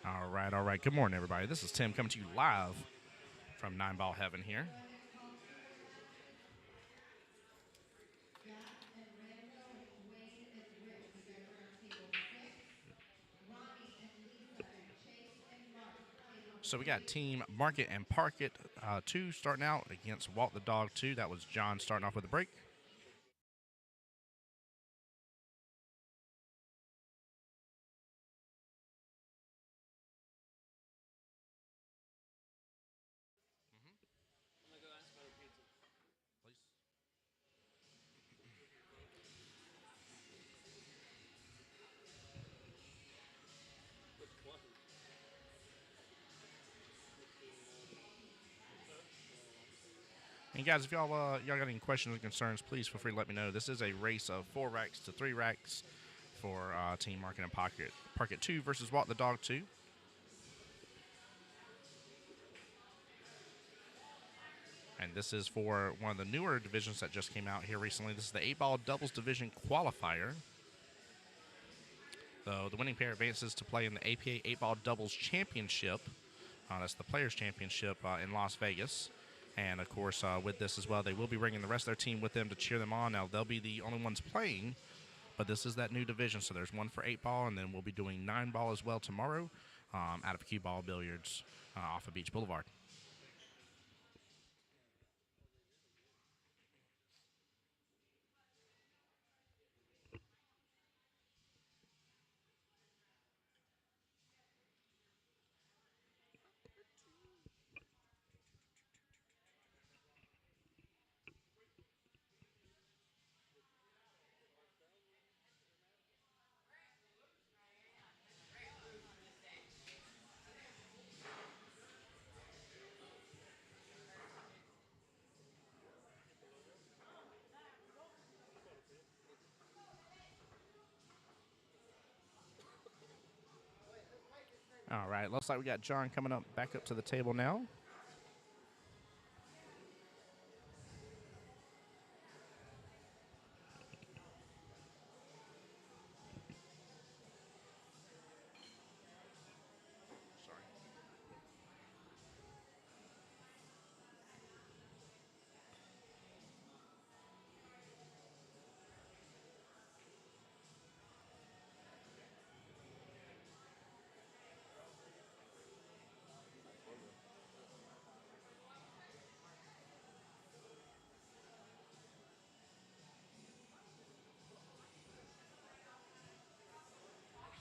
All right, all right. Good morning, everybody. This is Tim coming to you live from Nine Ball Heaven here. So we got Team Market and Park It 2 starting out against Walt the Dog 2. That was John starting off with a break. And guys, if y'all got any questions or concerns, please feel free to let me know. This is a race of 4 racks to 3 racks for Team Market and Park It 2 versus Walt the Dog 2. And this is for one of the newer divisions that just came out here recently. This is the 8-ball doubles division qualifier. So the winning pair advances to play in the APA 8-ball doubles championship. That's the Players Championship in Las Vegas. And, of course, with this as well, they will be bringing the rest of their team with them to cheer them on. Now, they'll be the only ones playing, but this is that new division. So there's one for 8-ball, and then we'll be doing 9-ball as well tomorrow out of Cue Ball Billiards off of Beach Boulevard. All right, looks like we got John coming up back up to the table now.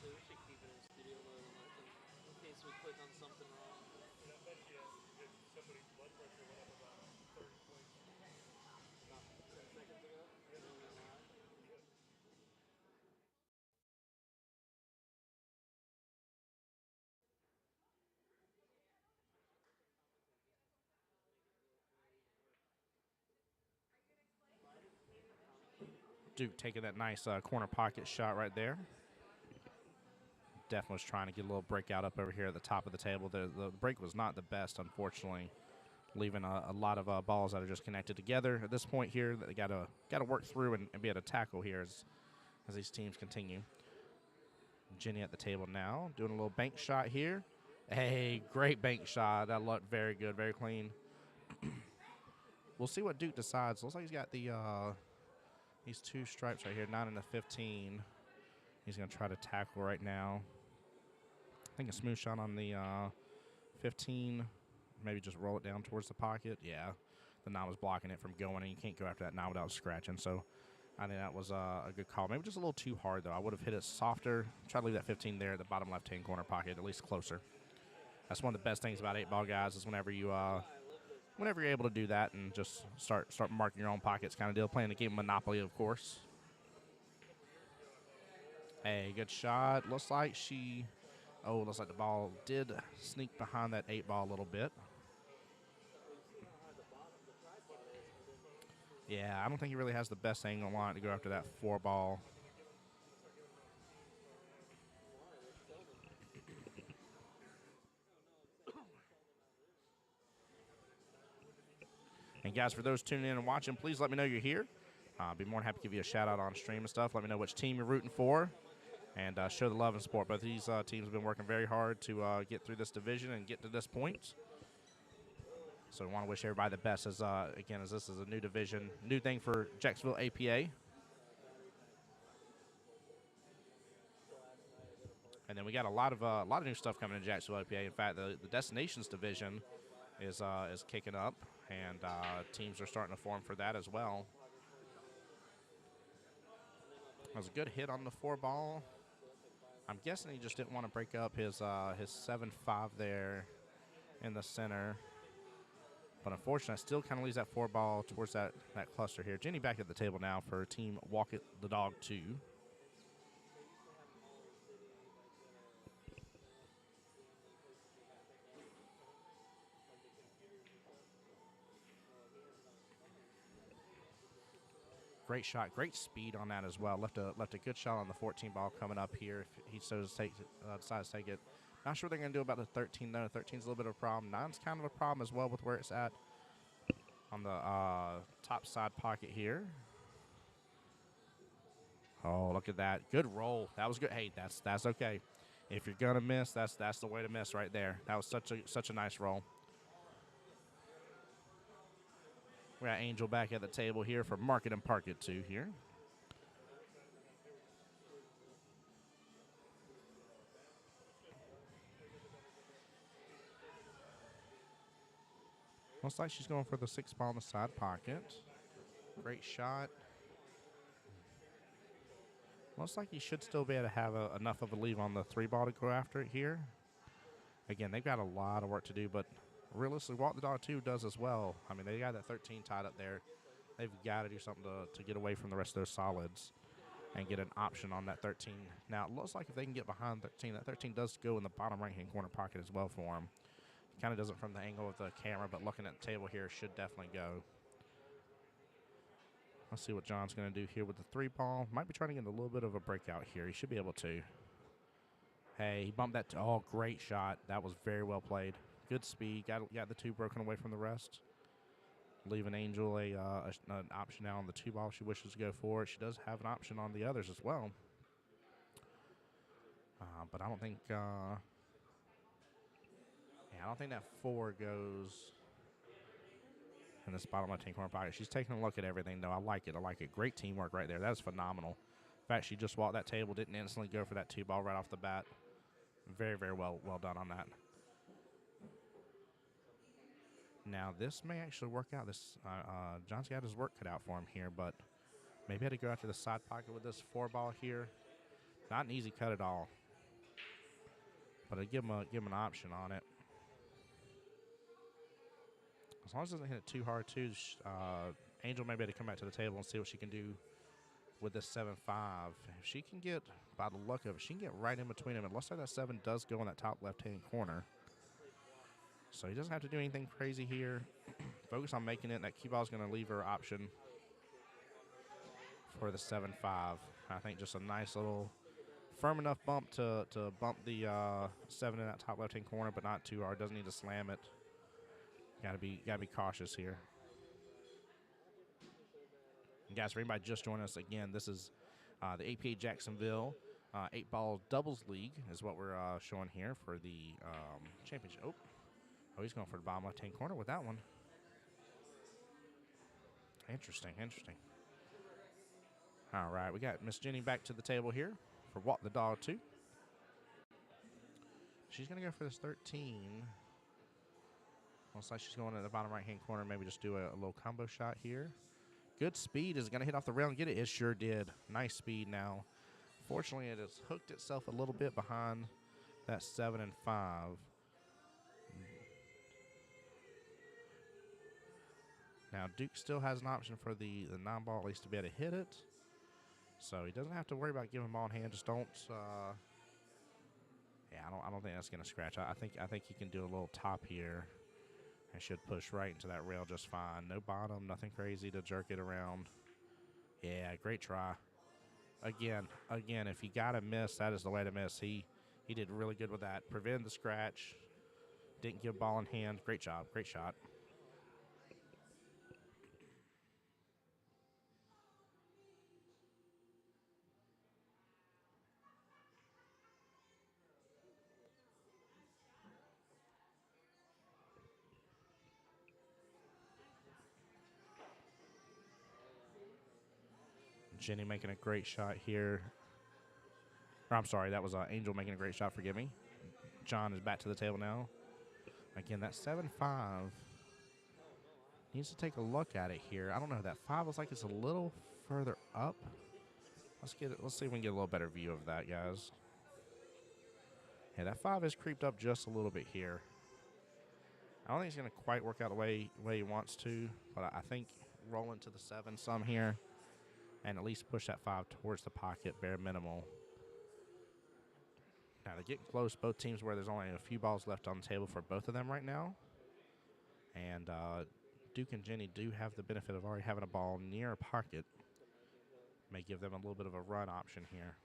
Actually, we should keep it in studio mode and let them, in case we click on something wrong. And I bet you if somebody's blood pressure went up about 30 points about 10 seconds ago, Duke taking that nice corner pocket shot right there. Definitely was trying to get a little breakout up over here at the top of the table. The break was not the best, unfortunately, leaving a lot of balls that are just connected together. At this point here, they got to work through and be able to tackle here as these teams continue. Jenny at the table now, doing a little bank shot here. Hey, great bank shot. That looked very good, very clean. We'll see what Duke decides. Looks like he's got these 2 stripes right here, 9 and a 15. He's going to try to tackle right now. I think a smooth shot on the 15. Maybe just roll it down towards the pocket. Yeah, the 9 was blocking it from going, and you can't go after that 9 without scratching. So I think that was a good call. Maybe just a little too hard, though. I would have hit it softer. Try to leave that 15 there at the bottom left-hand corner pocket, at least closer. That's one of the best things about 8-ball, guys, is whenever you're able to do that and just start marking your own pockets kind of deal. Playing the game of Monopoly, of course. Hey, good shot. Looks like looks like the ball did sneak behind that 8-ball a little bit. Yeah, I don't think he really has the best angle on it to go after that 4-ball. And guys, for those tuning in and watching, please let me know you're here. I'll be more than happy to give you a shout out on stream and stuff. Let me know which team you're rooting for. and show the love and support. Both these teams have been working very hard to get through this division and get to this point. So we want to wish everybody the best as, again, as this is a new division, new thing for Jacksonville APA. And then we got a lot of new stuff coming in Jacksonville APA. In fact, the Destinations division is kicking up, and teams are starting to form for that as well. That was a good hit on the 4-ball. I'm guessing he just didn't want to break up his 7-5 there in the center. But unfortunately, still kind of leaves that 4-ball towards that cluster here. Jenny back at the table now for Team Walk It the Dog 2. Great shot, great speed on that as well. Left a good shot on the 14 ball coming up here. If he decides to take it. Not sure what they're going to do about the 13 though. 13's a little bit of a problem. 9's kind of a problem as well with where it's at on the top side pocket here. Oh, look at that. Good roll. That was good. Hey, that's okay. If you're going to miss, that's the way to miss right there. That was such a nice roll. We got Angel back at the table here for Market and Park It 2 here. Looks like she's going for the 6-ball in the side pocket. Great shot. Looks like you should still be able to have enough of a lead on the 3-ball to go after it here. Again, they've got a lot of work to do, but realistically, Walk the Dog 2 does as well. I mean, they got that 13 tied up there. They've got to do something to get away from the rest of those solids and get an option on that 13. Now, it looks like if they can get behind 13, that 13 does go in the bottom right-hand corner pocket as well for them. Kind of doesn't from the angle of the camera, but looking at the table here, should definitely go. Let's see what John's going to do here with the 3-ball. Might be trying to get a little bit of a breakout here. He should be able to. Hey, he bumped that. Oh, great shot. That was very well played. Good speed. Got the 2 broken away from the rest. Leaving Angel an option now on the 2-ball. She wishes to go for it. She does have an option on the others as well. But I don't think. I don't think that 4 goes in this bottom left-hand corner pocket. She's taking a look at everything, though. I like it. I like it. Great teamwork right there. That is phenomenal. In fact, she just walked that table, didn't instantly go for that 2-ball right off the bat. Very, very well done on that. Now, this may actually work out. John's got his work cut out for him here, but maybe had to go after the side pocket with this 4-ball here. Not an easy cut at all. But I'd give him an option on it. As long as it doesn't hit it too hard, too, Angel may be able to come back to the table and see what she can do with this 7-5. If she can get, by the luck of it, she can get right in between them. It looks like that 7 does go in that top left-hand corner. So he doesn't have to do anything crazy here. Focus on making it. That cue ball is going to leave her option for the 7-5. I think just a nice little firm enough bump to bump the 7 in that top left-hand corner, but not too hard. Doesn't need to slam it. Gotta be cautious here. And guys, for anybody just joining us again, this is the APA Jacksonville 8-ball doubles league is what we're showing here for the championship. Oh, he's going for the bottom left-hand corner with that one. Interesting. All right, we got Miss Jenny back to the table here for Walk the Dog 2. She's going to go for this 13. Looks like she's going to the bottom right-hand corner. Maybe just do a little combo shot here. Good speed. Is it going to hit off the rail and get it? It sure did. Nice speed now. Fortunately, it has hooked itself a little bit behind that 7 and 5. Now, Duke still has an option for the 9-ball at least to be able to hit it. So he doesn't have to worry about giving ball in hand. Just don't. I don't think that's going to scratch. I think he can do a little top here. And should push right into that rail just fine. No bottom, nothing crazy to jerk it around. Yeah, great try. Again, if you got to miss, that is the way to miss. He did really good with that. Prevented the scratch. Didn't give ball in hand. Great job. Great shot. Jenny making a great shot here. Or, I'm sorry, that was Angel making a great shot. Forgive me. John is back to the table now. Again, that 7-5 needs to take a look at it here. I don't know. That 5 looks like it's a little further up. Let's see if we can get a little better view of that, guys. Yeah, that 5 has creeped up just a little bit here. I don't think it's going to quite work out the way he wants to, but I think rolling to the 7 some here and at least push that 5 towards the pocket, bare minimal. Now, they're getting close, both teams, where there's only a few balls left on the table for both of them right now. And Duke and Jenny do have the benefit of already having a ball near a pocket. May give them a little bit of a run option here.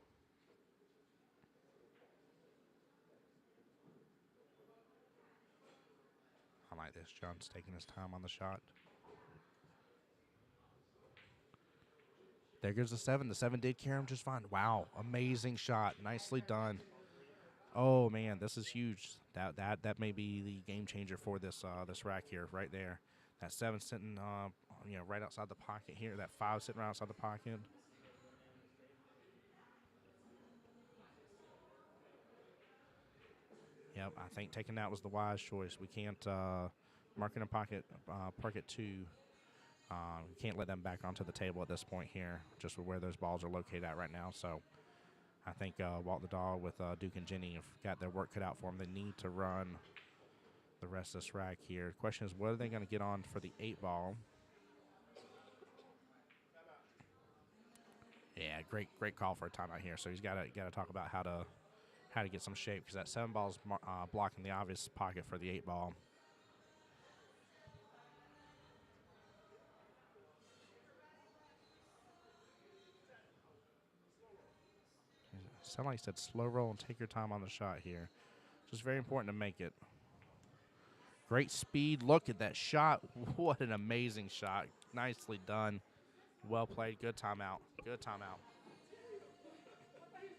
I like this. John's taking his time on the shot. There goes the 7. The 7 did carry him just fine. Wow, amazing shot. Nicely done. Oh man, this is huge. That may be the game changer for this this rack here, right there. That 7 sitting, right outside the pocket here. That 5 sitting right outside the pocket. Yep, I think taking that was the wise choice. We can't mark in a pocket, park it 2. We can't let them back onto the table at this point here, just where those balls are located at right now. So I think Walt the Dog with Duke and Jenny have got their work cut out for them. They need to run the rest of this rack here. The question is, what are they going to get on for the 8 ball? Yeah, great call for a timeout here. So he's got to talk about how to get some shape, because that 7 ball is blocking the obvious pocket for the 8 ball. Sound like he said slow roll and take your time on the shot here. Just very important to make it. Great speed. Look at that shot. What an amazing shot. Nicely done. Well played. Good timeout. Good timeout. Ready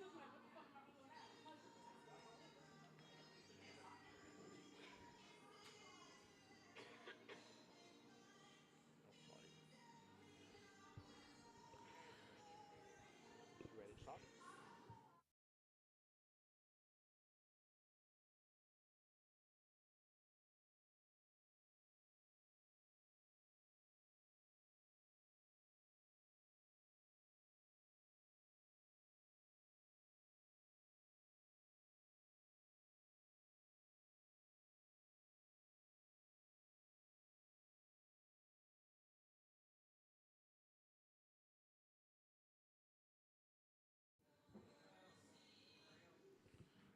to talk?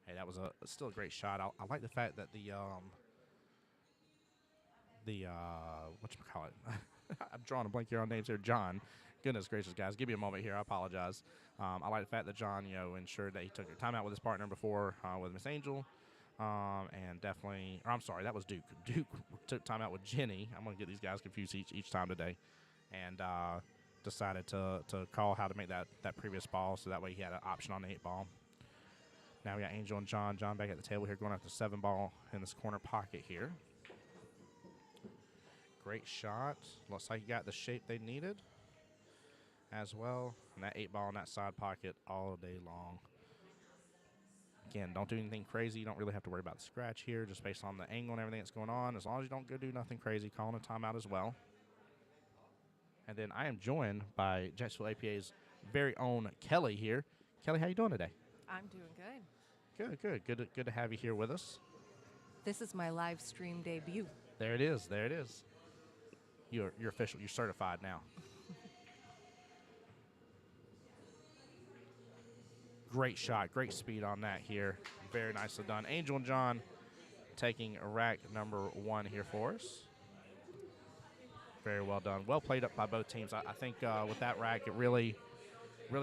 Hey, that was still a great shot. I like the fact that the whatchamacallit? I'm drawing a blank here on names here. John. Goodness gracious, guys. Give me a moment here. I apologize. I like the fact that John, ensured that he took a timeout with his partner before with Miss Angel. And definitely, or I'm sorry, that was Duke. Duke took timeout with Jenny. I'm going to get these guys confused each time today. And decided to call how to make that previous ball, so that way he had an option on the 8 ball. Now we got Angel and John. John back at the table here, going after the 7 ball in this corner pocket here. Great shot. Looks like he got the shape they needed as well. And that 8 ball in that side pocket all day long. Again, don't do anything crazy. You don't really have to worry about the scratch here, just based on the angle and everything that's going on. As long as you don't go do nothing crazy, calling a timeout as well. And then I am joined by Jacksonville APA's very own Kelly here. Kelly, how you doing today? I'm doing good. Good to have you here with us. This is my live stream debut. There it is. You're official. You're certified now. Great shot. Great speed on that here. Very nicely done. Angel and John taking rack number 1 here for us. Very well done. Well played up by both teams. I think with that rack, it really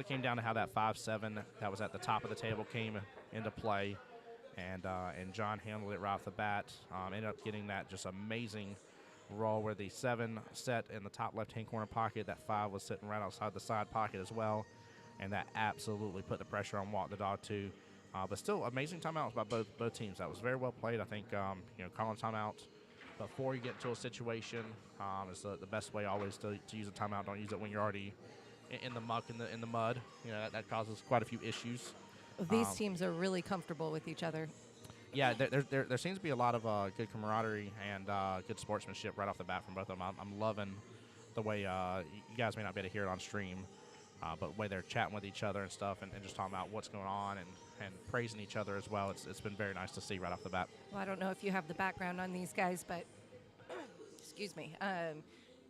came down to how that 5-7 that was at the top of the table came into play. And John handled it right off the bat. Ended up getting that just amazing roll where the 7 set in the top left-hand corner pocket. That 5 was sitting right outside the side pocket as well. And that absolutely put the pressure on Walk the Dog too. But still, amazing timeouts by both teams. That was very well played. I think calling timeout before you get into a situation is the best way always to use a timeout. Don't use it when you're already in the muck, in the mud. You know, that causes quite a few issues. These teams are really comfortable with each other. Yeah, there seems to be a lot of good camaraderie and good sportsmanship right off the bat from both of them. I'm loving the way you guys may not be able to hear it on stream, but the way they're chatting with each other and stuff, and just talking about what's going on and praising each other as well. It's been very nice to see right off the bat. Well, I don't know if you have the background on these guys, but excuse me.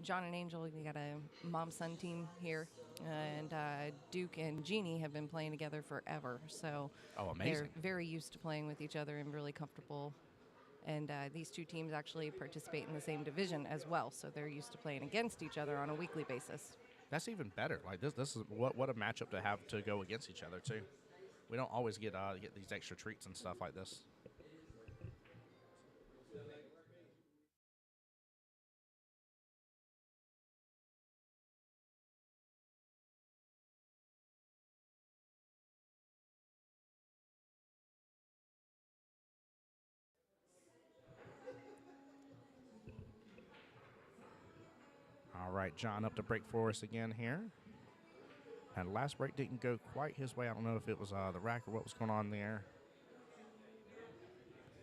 John and Angel, you got a mom-son team here, and Duke and Jeannie have been playing together forever. So Oh, amazing. they're very used to playing with each other and really comfortable. And these two teams actually participate in the same division as well, so they're used to playing against each other on a weekly basis. That's even better. Like this is what a matchup to have to go against each other too. We don't always get these extra treats and stuff like this. All right, John up to break for us again here. And last break didn't go quite his way. I don't know if it was the rack or what was going on there.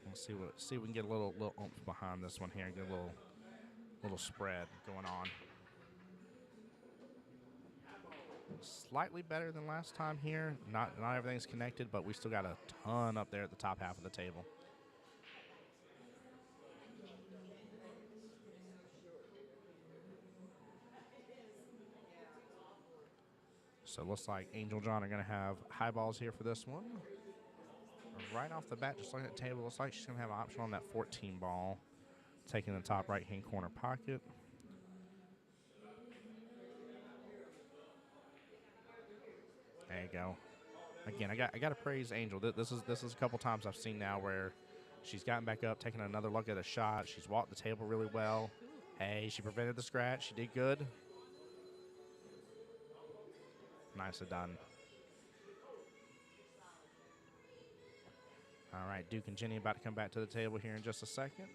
Let's see if we can get a little oomph behind this one here. Get a little spread going on. Slightly better than last time here. Not everything's connected, but we still got a ton up there at the top half of the table. So it looks like Angel John are going to have high balls here for this one. Right off the bat, just looking at the table, looks like she's going to have an option on that 14 ball, taking the top right-hand corner pocket. There you go. Again, I got to praise Angel. This is a couple times I've seen now where she's gotten back up, taking another look at a shot. She's walked the table really well. Hey, she prevented the scratch. She did good. Nicely done. All right, Duke and Jenny about to come back to the table here in just a second.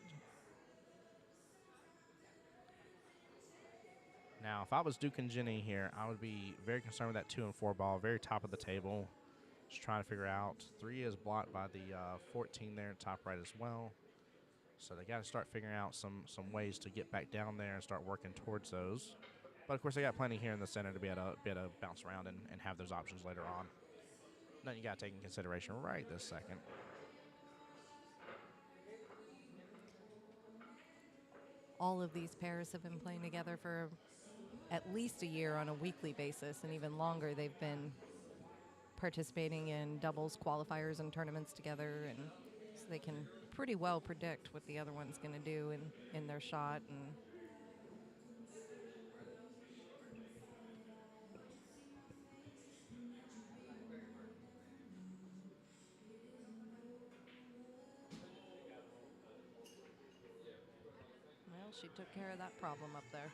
Now, if I was Duke and Jenny here, I would be very concerned with that 2 and 4 ball, very top of the table. Just trying to figure out. 3 is blocked by the 14 there, top right as well. So they got to start figuring out some ways to get back down there and start working towards those. But, of course, they got plenty here in the center to be able to bounce around and have those options later on. Nothing you got to take in consideration right this second. All of these pairs have been playing together for at least a year on a weekly basis, and even longer. They've been participating in doubles, qualifiers, and tournaments together, and so they can pretty well predict what the other one's going to do in their shot. And well, she took care of that problem up there.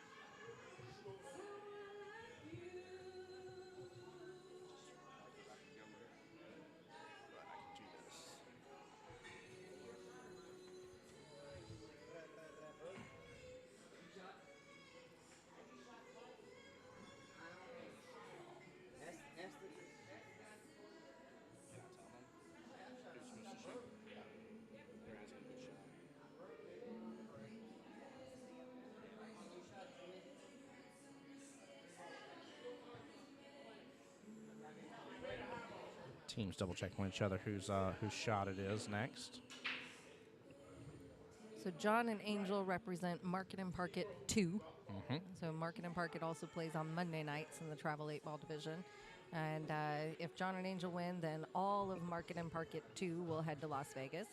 Teams double checking with each other whose shot it is next. So John and Angel represent Market and Parket 2. So Market and Parket also plays on Monday nights in the Travel 8-ball division. And if John and Angel win, then all of Market and Parket 2 will head to Las Vegas.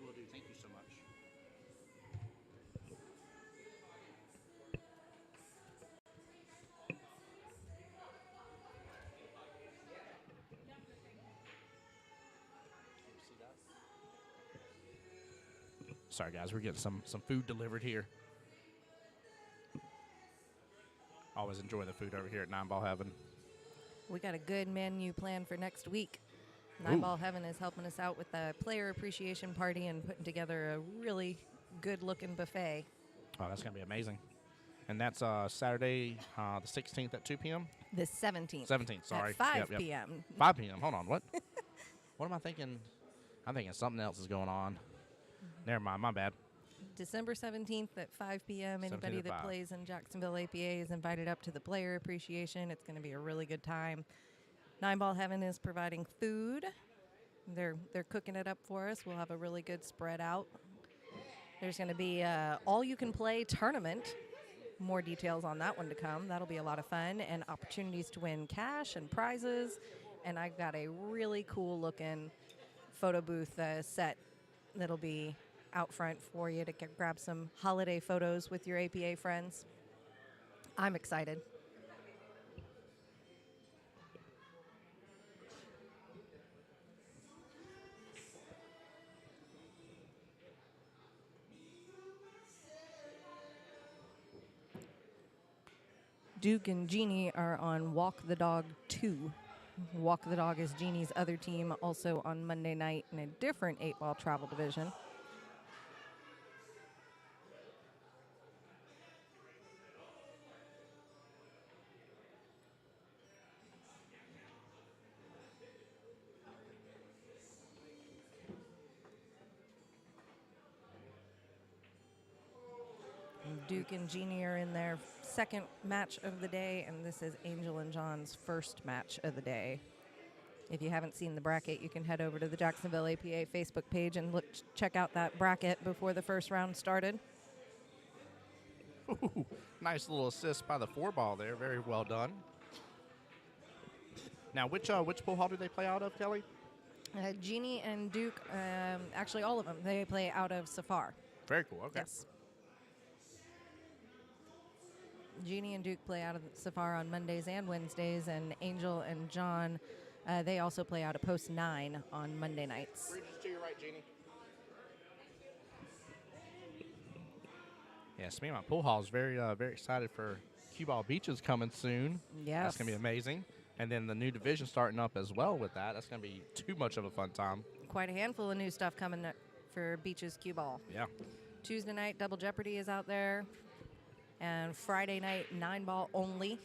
Will do. Thank you so much. Sorry, guys. We're getting some food delivered here. Always enjoy the food over here at 9 Ball Heaven. We got a good menu planned for next week. Nine Ooh. Ball Heaven is helping us out with the player appreciation party and putting together a really good-looking buffet. Oh, that's going to be amazing. And that's Saturday, the 16th at 2 p.m.? The 17th. 17th, sorry. At 5 Yep, yep. p.m. 5 p.m. Hold on, what? What am I thinking? I'm thinking something else is going on. Never mind, my bad. December 17th at 5 p.m. 17th Anybody at that 5. plays in Jacksonville APA is invited up to the player appreciation. It's going to be a really good time. Nine Ball Heaven is providing food. They're cooking it up for us. We'll have a really good spread out. There's going to be all-you-can-play tournament. More details on that one to come. That'll be a lot of fun, and opportunities to win cash and prizes. And I've got a really cool-looking photo booth set that'll be out front for you to grab some holiday photos with your APA friends. I'm excited. Duke and Jeannie are on Walk the Dog 2. Walk the Dog is Jeannie's other team, also on Monday night in a different 8-ball travel division. Duke and Jeannie are in their second match of the day, and this is Angel and John's first match of the day. If you haven't seen the bracket, you can head over to the Jacksonville APA Facebook page and check out that bracket before the first round started. Ooh, nice little assist by the 4-ball there. Very well done. Now, which pool hall do they play out of, Kelly? Jeannie and Duke, actually all of them, they play out of Safar. Very cool. Okay. Yes. Jeannie and Duke play out of Safar on Mondays and Wednesdays, and Angel and John, they also play out of Post 9 on Monday nights. Regis to your right, Jeannie. Yes, me and my pool hall is very excited for Cue Ball Beaches coming soon. Yes. That's going to be amazing. And then the new division starting up as well with that. That's going to be too much of a fun time. Quite a handful of new stuff coming up for Beaches Cue Ball. Yeah. Tuesday night, Double Jeopardy is out there. And Friday night, 9-ball only.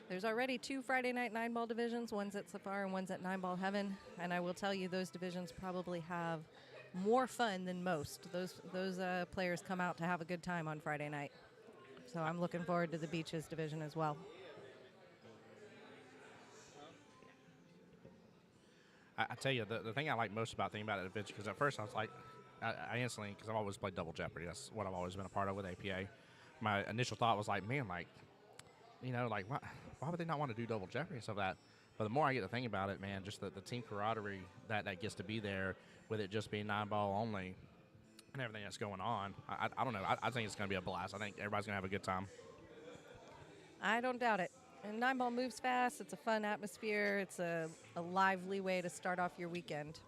There's already 2 Friday night 9-ball divisions. One's at Safar and one's at 9-ball Heaven. And I will tell you, those divisions probably have more fun than most. Those players come out to have a good time on Friday night. So I'm looking forward to the Beaches division as well. I tell you, the thing I like most about thinking about it, because at first I was like, I instantly, because I've always played Double Jeopardy. That's what I've always been a part of with APA. My initial thought was like, man, like, you know, like, why would they not want to do Double Jeopardy and stuff like that? But the more I get to think about it, man, just the team camaraderie that gets to be there with it just being 9-ball only and everything that's going on, I don't know. I think it's going to be a blast. I think everybody's going to have a good time. I don't doubt it. And 9-ball moves fast. It's a fun atmosphere. It's a lively way to start off your weekend.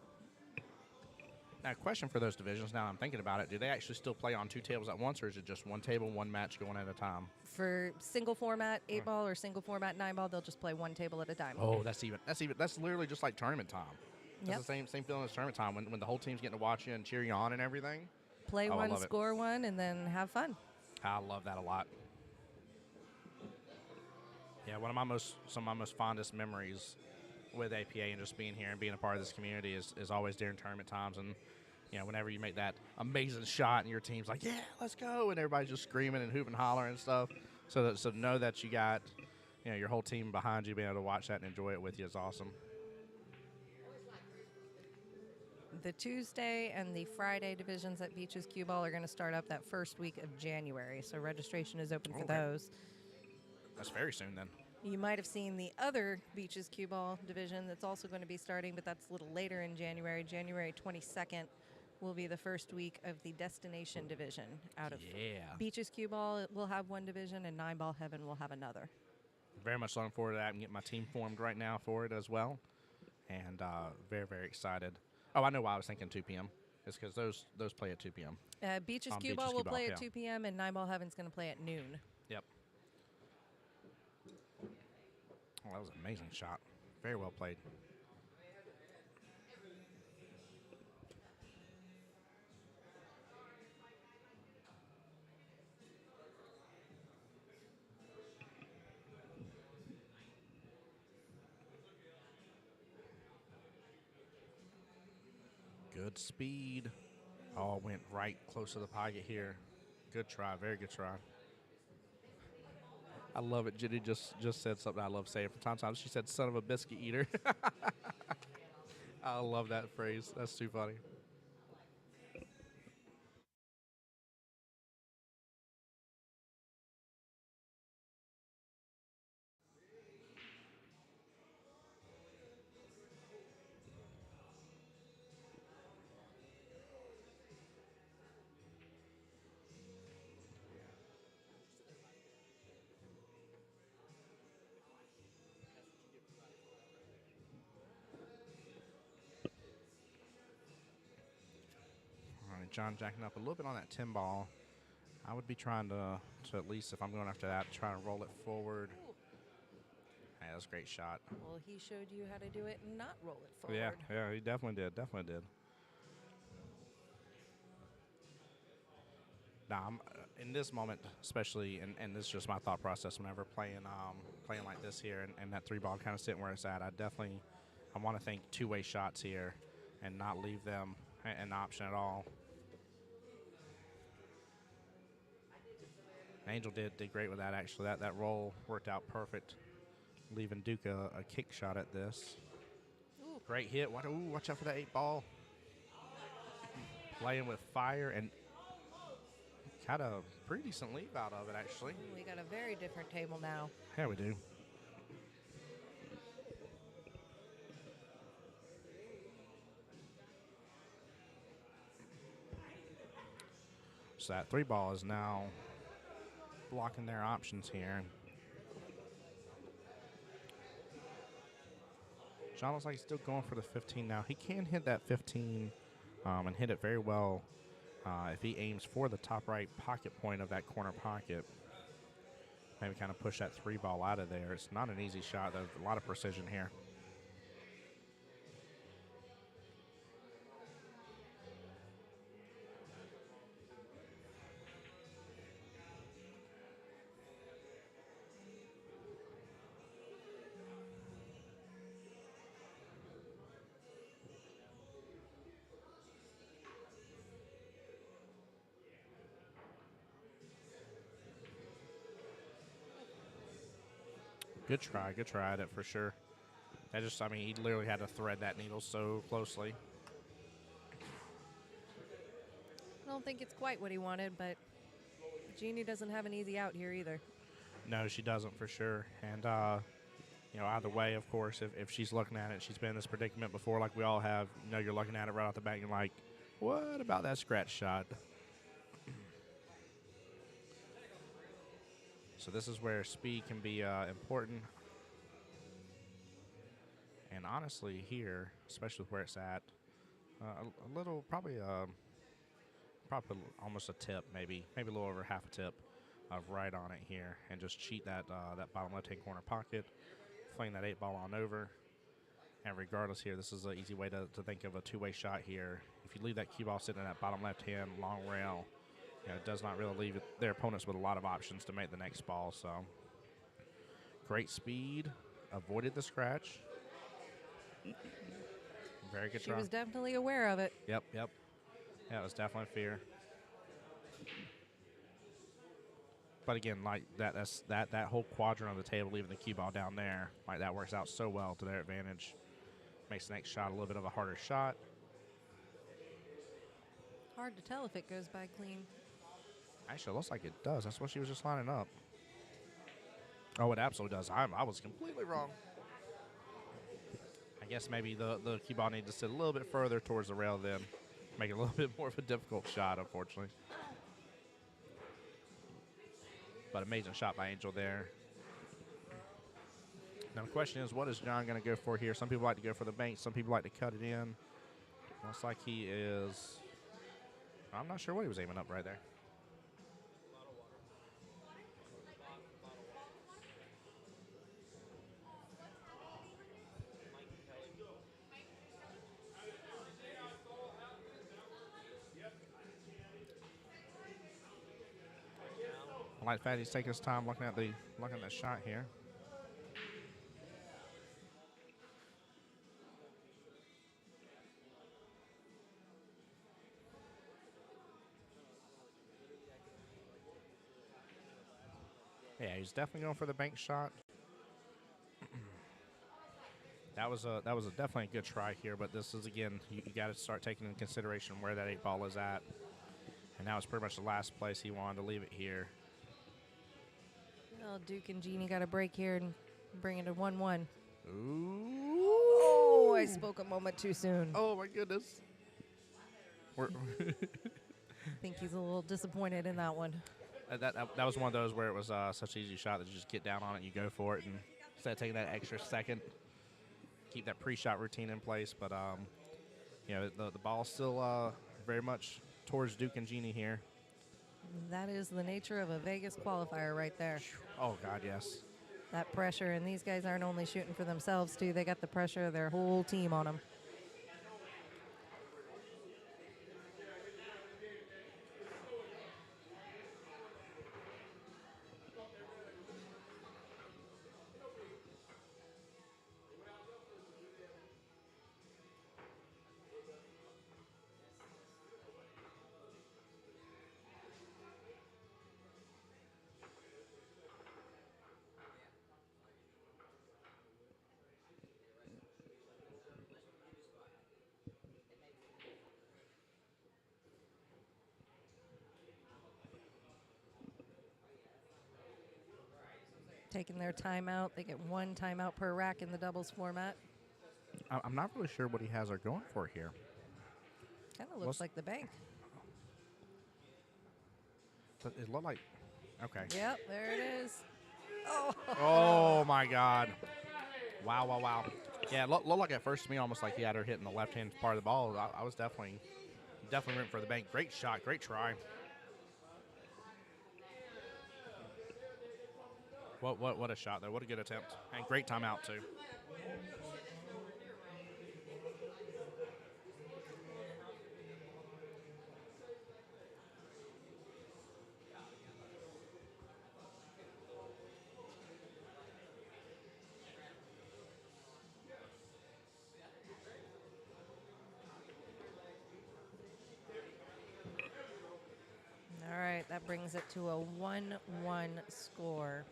Now, a question for those divisions, now I'm thinking about it, do they actually still play on 2 tables at once, or is it just 1 table, 1 match going at a time? For single format 8-ball or single format 9-ball, they'll just play 1 table at a time. Oh, that's literally just like tournament time. That's Yep. the same feeling as tournament time when the whole team's getting to watch you and cheer you on and everything. Play Oh, I one, love it. score one, and then have fun. I love that a lot. Yeah, some of my most fondest memories with APA and just being here and being a part of this community is always during tournament times. And, you know, whenever you make that amazing shot and your team's like, yeah, let's go, and everybody's just screaming and hooping and hollering and stuff. So to know that you got, you know, your whole team behind you, being able to watch that and enjoy it with you is awesome. The Tuesday and the Friday divisions at Beaches Cue Ball are going to start up that first week of January, so registration is open for Okay. those. That's very soon then. You might have seen the other Beaches Cue Ball division that's also going to be starting, but that's a little later in January. January 22nd will be the first week of the Destination division out of Beaches Cue Ball. We'll have 1 division, and 9-ball Heaven will have another. Very much looking forward to that and getting my team formed right now for it as well. And very, very excited. Oh, I know why I was thinking 2 p.m. It's because those play at 2 p.m. Beaches On Cue Beaches Ball Cue will Ball, play yeah. at 2 p.m., and 9-ball Heaven's going to play at noon. Yep. Oh, that was an amazing shot. Very well played. Good speed. Oh, went right close to the pocket here. Good try, very good try. I love it. Jenny just said something I love saying from time to time. She said, son of a biscuit eater. I love that phrase. That's too funny. All right, John jacking up a little bit on that 10 ball. I would be trying to at least, if I'm going after that, try to roll it forward. Hey, that was a great shot. Well, he showed you how to do it and not roll it forward. Yeah, he definitely did. Now, I'm, in this moment, especially, and this is just my thought process whenever playing like this here, and that 3 ball kind of sitting where it's at, I want to think two-way shots here and not leave them an option at all. Angel did great with that, actually. That roll worked out perfect, leaving Duke a kick shot at this. Ooh. Great hit. Watch out for that 8 ball. Playing with fire and had a pretty decent leave out of it, actually. We got a very different table now. Yeah, we do. So that 3 ball is now blocking their options here. John looks like he's still going for the 15 now. He can hit that 15 and hit it very well if he aims for the top right pocket point of that corner pocket. Maybe kind of push that 3 ball out of there. It's not an easy shot. There's a lot of precision here. Good try at it for sure. He literally had to thread that needle so closely. I don't think it's quite what he wanted, but Jeannie doesn't have an easy out here either. No, she doesn't for sure. And, either way, of course, if she's looking at it, she's been in this predicament before like we all have. You're looking at it right off the bat and you're like, what about that scratch shot? So this is where speed can be important. And honestly here, especially with where it's at, a little, probably almost a tip, maybe a little over half a tip of right on it here. And just cheat that bottom left-hand corner pocket, fling that 8 ball on over. And regardless here, this is an easy way to think of a two-way shot here. If you leave that cue ball sitting in that bottom left-hand long rail, it does not really leave their opponents with a lot of options to make the next ball. So great speed, avoided the scratch. Very good try. She was definitely aware of it. Yep. Yeah, it was definitely fear. But again, like that's that whole quadrant of the table, leaving the cue ball down there, like that works out so well to their advantage. Makes the next shot a little bit of a harder shot. Hard to tell if it goes by clean. Actually, it looks like it does. That's what she was just lining up. Oh, it absolutely does. I was completely wrong. I guess maybe the cue ball needed to sit a little bit further towards the rail then. Make it a little bit more of a difficult shot, unfortunately. But amazing shot by Angel there. Now the question is, what is John going to go for here? Some people like to go for the bank. Some people like to cut it in. Looks like he is... I'm not sure what he was aiming up right there. I like Fatty's taking his time looking at the shot here. He's definitely going for the bank shot. That was definitely a good try here, but this is, again, you got to start taking into consideration where that 8 ball is at. And that was pretty much the last place he wanted to leave it here. Well, Duke and Jeannie got a break here and bring it to 1-1. Ooh. Oh, I spoke a moment too soon. Oh, my goodness. I think he's a little disappointed in that one. That was one of those where it was such an easy shot that you just get down on it and you go for it. And instead of taking that extra second, keep that pre-shot routine in place. But, the ball's still very much towards Duke and Jeannie here. That is the nature of a Vegas qualifier right there. Oh, God, yes. That pressure, and these guys aren't only shooting for themselves, too. They got the pressure of their whole team on them. Taking their timeout. They get 1 timeout per rack in the doubles format. I'm not really sure what he has her going for here. Kind of looks like the bank. But it looked like, okay. Yep, there it is. Oh, Oh, my God. Wow, wow, wow. Yeah, it looked like at first to me almost like he had her hitting the left-hand part of the ball. I was definitely rooting for the bank. Great shot, great try. What a shot, though. What a good attempt. And great timeout, too. all right. That brings it to a 1-1 score.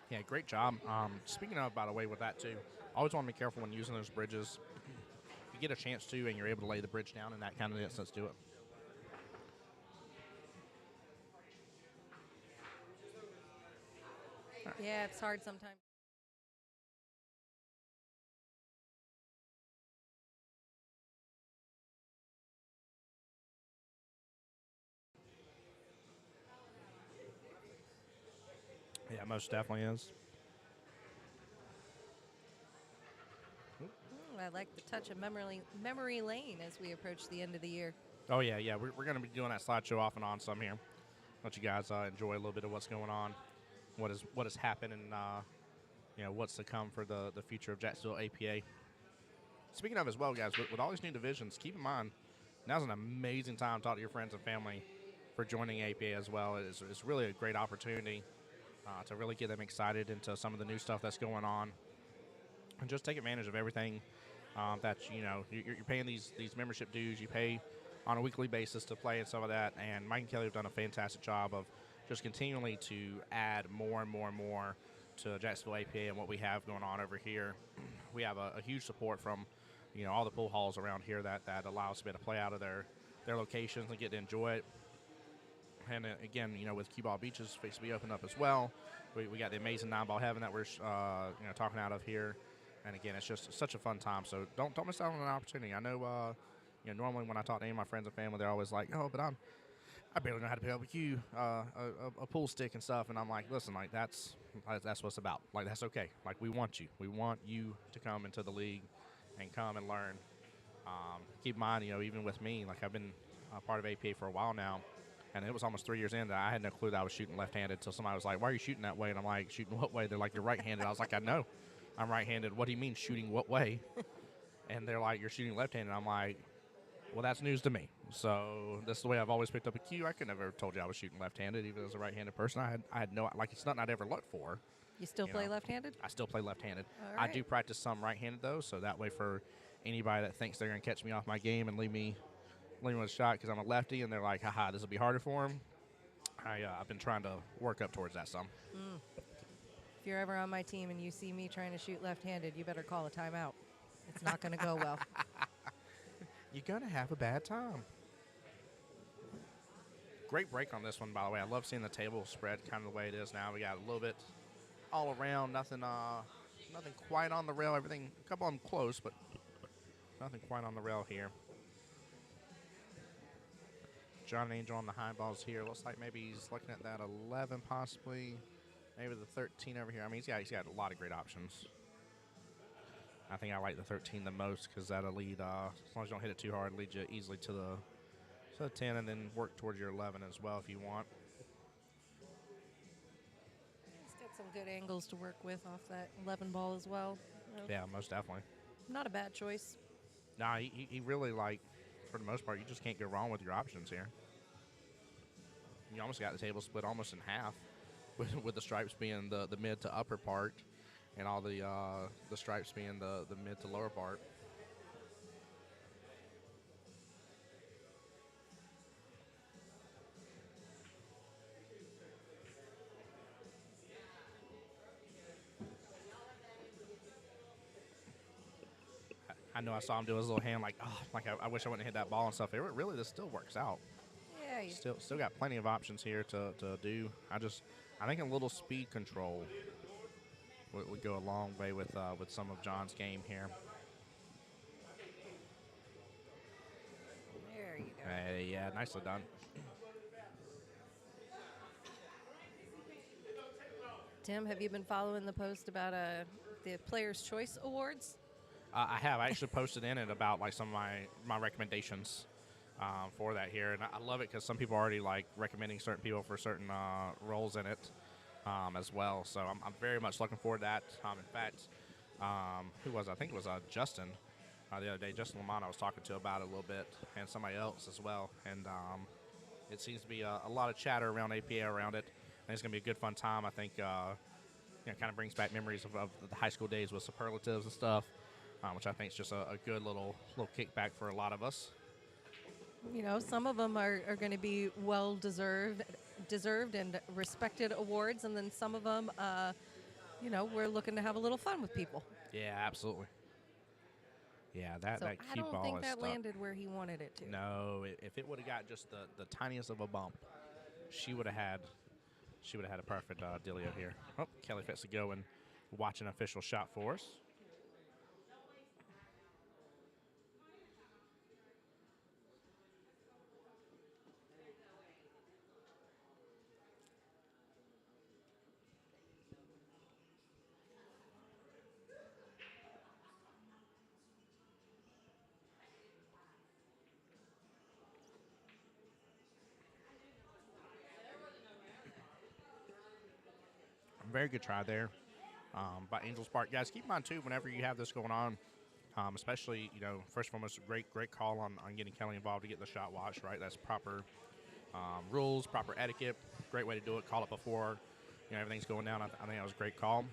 Yeah, great job. Speaking of, by the way, with that, too, always want to be careful when using those bridges. If you get a chance to and you're able to lay the bridge down in that kind of instance, do it. Yeah, it's hard sometimes. Yeah, most definitely is. I like the touch of memory lane as we approach the end of the year. Oh, yeah. We're going to be doing that slideshow off and on some here. Let you guys enjoy a little bit of what's going on, what has happened, and what's to come for the future of Jacksonville APA. Speaking of as well, guys, with all these new divisions, keep in mind, now's an amazing time to talk to your friends and family for joining APA as well. It's really a great opportunity to really get them excited into some of the new stuff that's going on, and just take advantage of everything that you're paying these membership dues. You pay on a weekly basis to play and some of that. And Mike and Kelly have done a fantastic job of just continually to add more and more and more to Jacksonville APA and what we have going on over here. We have a huge support from all the pool halls around here that allow us to be able to play out of their locations and get to enjoy it. And again, with Cue Ball Beaches fixed to be opened up as well. We got the amazing 9-ball heaven that we're talking out of here. And again, it's just such a fun time. So don't miss out on an opportunity. I know, normally when I talk to any of my friends and family, they're always like, "Oh, but I barely know how to pick up a cue, a pool stick and stuff." And I'm like, "Listen, like that's what it's about. Like that's okay. Like we want you. We want you to come into the league and come and learn." Keep in mind, even with me, like I've been a part of APA for a while now, and it was almost 3 years in that I had no clue that I was shooting left-handed until somebody was like, "Why are you shooting that way?" And I'm like, "Shooting what way?" They're like, "You're right-handed." I was like, "I know. I'm right-handed. What do you mean shooting what way?" And they're like, "You're shooting left-handed." I'm like, Well, that's news to me. So this is the way I've always picked up a cue. I could never have told you I was shooting left-handed, even as a right-handed person. I had no, like, it's nothing I'd ever looked for. You still You play know. left-handed? I still play left-handed. All I right. do practice some right-handed though, so that way for anybody that thinks they're gonna catch me off my game and leave me with a shot because I'm a lefty, and they're like, haha, this will be harder for him. I've been trying to work up towards that some. If you're ever on my team and you see me trying to shoot left-handed, you better call a timeout. It's not going to go well. You're gonna have a bad time. Great break on this one, by the way. I love seeing the table spread kind of the way it is now. We got a little bit all around, nothing quite on the rail. Everything, a couple of them close, but nothing quite on the rail here. John Angel on the high balls here. Looks like maybe he's looking at that 11 possibly. Maybe the 13 over here. I mean, he's got a lot of great options. I think I like the 13 the most because that'll lead, as long as you don't hit it too hard, lead you easily to the 10 and then work towards your 11 as well if you want. He's got some good angles to work with off that 11 ball as well. Yeah, most definitely. Not a bad choice. Nah, he really, like, for the most part, you just can't go wrong with your options here. You almost got the table split almost in half with the stripes being the mid to upper part and all the stripes being the mid to lower part. I know I saw him do his little hand like, oh, like I wish I wouldn't hit that ball and stuff. Really, this still works out. Yeah, Still got plenty of options here to do. I think a little speed control would go a long way with some of John's game here. there you go. Yeah, nicely done. Tim, have you been following the post about the Players' Choice Awards? I have. I actually posted in it about like some of my recommendations for that here, and I love it because some people are already like recommending certain people for certain roles in it as well. So I'm very much looking forward to that. In fact, who was it? I think it was Justin the other day. Justin Lamont I was talking to about it a little bit, and somebody else as well. And it seems to be a lot of chatter around APA around it. I think it's going to be a good fun time. I think kind of brings back memories of the high school days with superlatives and stuff. Which I think is just a good little kickback for a lot of us. You know, some of them are going to be well deserved and respected awards, and then some of them, we're looking to have a little fun with people. Yeah, absolutely. Yeah, that So that I cue don't ball think is that stuck. landed where he wanted it to. No, if it would have got just the tiniest of a bump, she would have had a perfect dealio here. Oh, Kelly fits to go and watch an official shot for us. Very good try there by Angels Park. Guys, keep in mind, too, whenever you have this going on, especially, first and foremost, great call on getting Kelly involved to get the shot watched, right? That's proper rules, proper etiquette. Great way to do it. Call it before, everything's going down. I think that was a great call.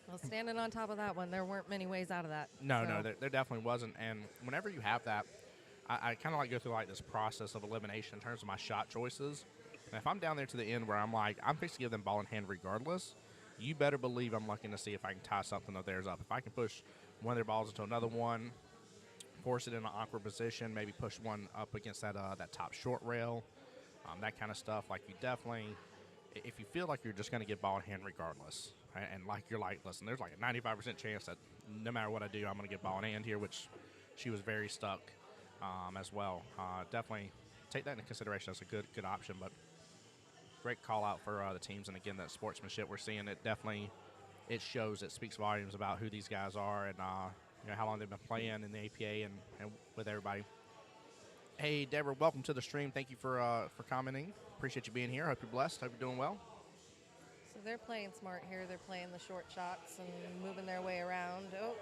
Well, standing on top of that one, there weren't many ways out of that. No, so. there definitely wasn't. And whenever you have that, I kind of like go through like this process of elimination in terms of my shot choices. And if I'm down there to the end where I'm like, I'm fixing to give them ball in hand regardless, you better believe I'm looking to see if I can tie something of theirs up. If I can push one of their balls into another one, force it in an awkward position, maybe push one up against that top short rail, that kind of stuff. Like you definitely, if you feel like you're just going to get ball in hand regardless, right? And like you're like, listen, there's like a 95% chance that no matter what I do, I'm going to get ball in hand here, which she was very stuck as well. Definitely take that into consideration. That's a good option, but great call out for the teams. And again, that sportsmanship we're seeing, it shows, it speaks volumes about who these guys are and how long they've been playing in the APA and with everybody. Hey, Deborah, welcome to the stream. Thank you for commenting. Appreciate you being here. Hope you're blessed. Hope you're doing well. So they're playing smart here. They're playing the short shots and moving their way around. Oh.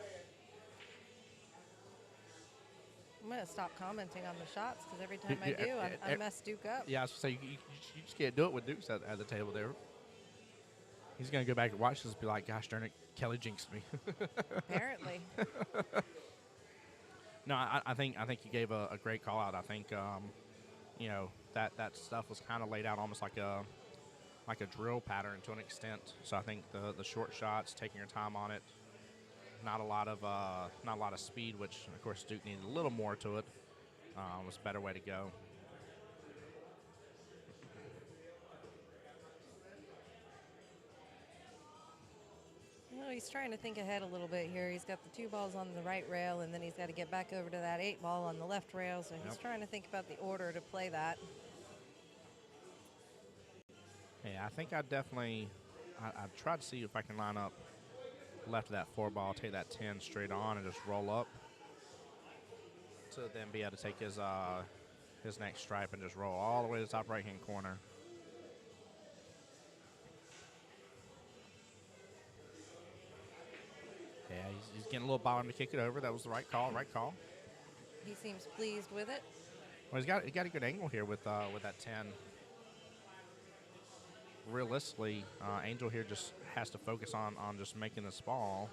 I'm going to stop commenting on the shots because every time I Yeah, do, I mess Duke up. Yeah, I was gonna say you just can't do it with Duke's at the table there. He's gonna go back and watch this and be like, "Gosh darn it, Kelly jinxed me." Apparently. No, I think you gave a great call out. I think you know that stuff was kind of laid out almost like a drill pattern to an extent. So I think the short shots, taking your time on it, not a lot of speed, which of course Duke needed a little more to it. Was a better way to go. Well, he's trying to think ahead a little bit here. He's got the 2 balls on the right rail, and then he's got to get back over to that 8 ball on the left rail. So he's trying to think about the order to play that. Yeah, I think I'd try to see if I can line up left of that 4 ball, take that 10 straight on, and just roll up to then be able to take his next stripe and just roll all the way to the top right-hand corner. Yeah, he's getting a little bottom to kick it over. That was the right call. He seems pleased with it. Well, he got a good angle here with that 10. Realistically, Angel here just has to focus on just making this ball.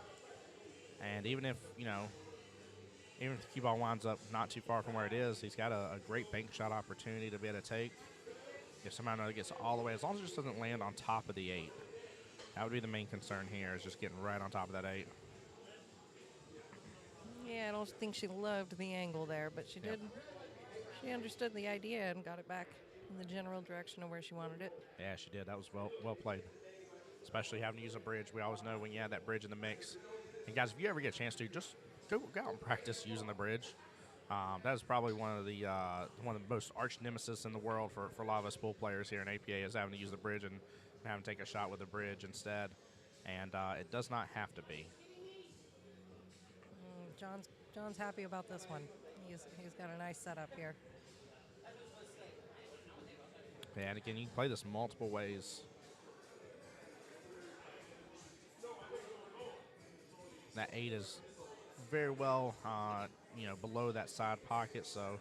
And even if the cue ball winds up not too far from where it is, he's got a great bank shot opportunity to be able to take. If somehow or another gets all the way, as long as it just doesn't land on top of the 8. That would be the main concern here, is just getting right on top of that 8. Yeah, I don't think she loved the angle there, but she did. She understood the idea and got it back in the general direction of where she wanted it. Yeah, she did. That was well played. Especially having to use a bridge. We always know when you have that bridge in the mix. And guys, if you ever get a chance to, just go out and practice using the bridge. That is probably one of the most arch nemesis in the world for a lot of us pool players here in APA, is having to use the bridge and having to take a shot with the bridge instead. And it does not have to be. John's happy about this one. He's got a nice setup here. Yeah, and again, you can play this multiple ways. That 8 is very well, below that side pocket, so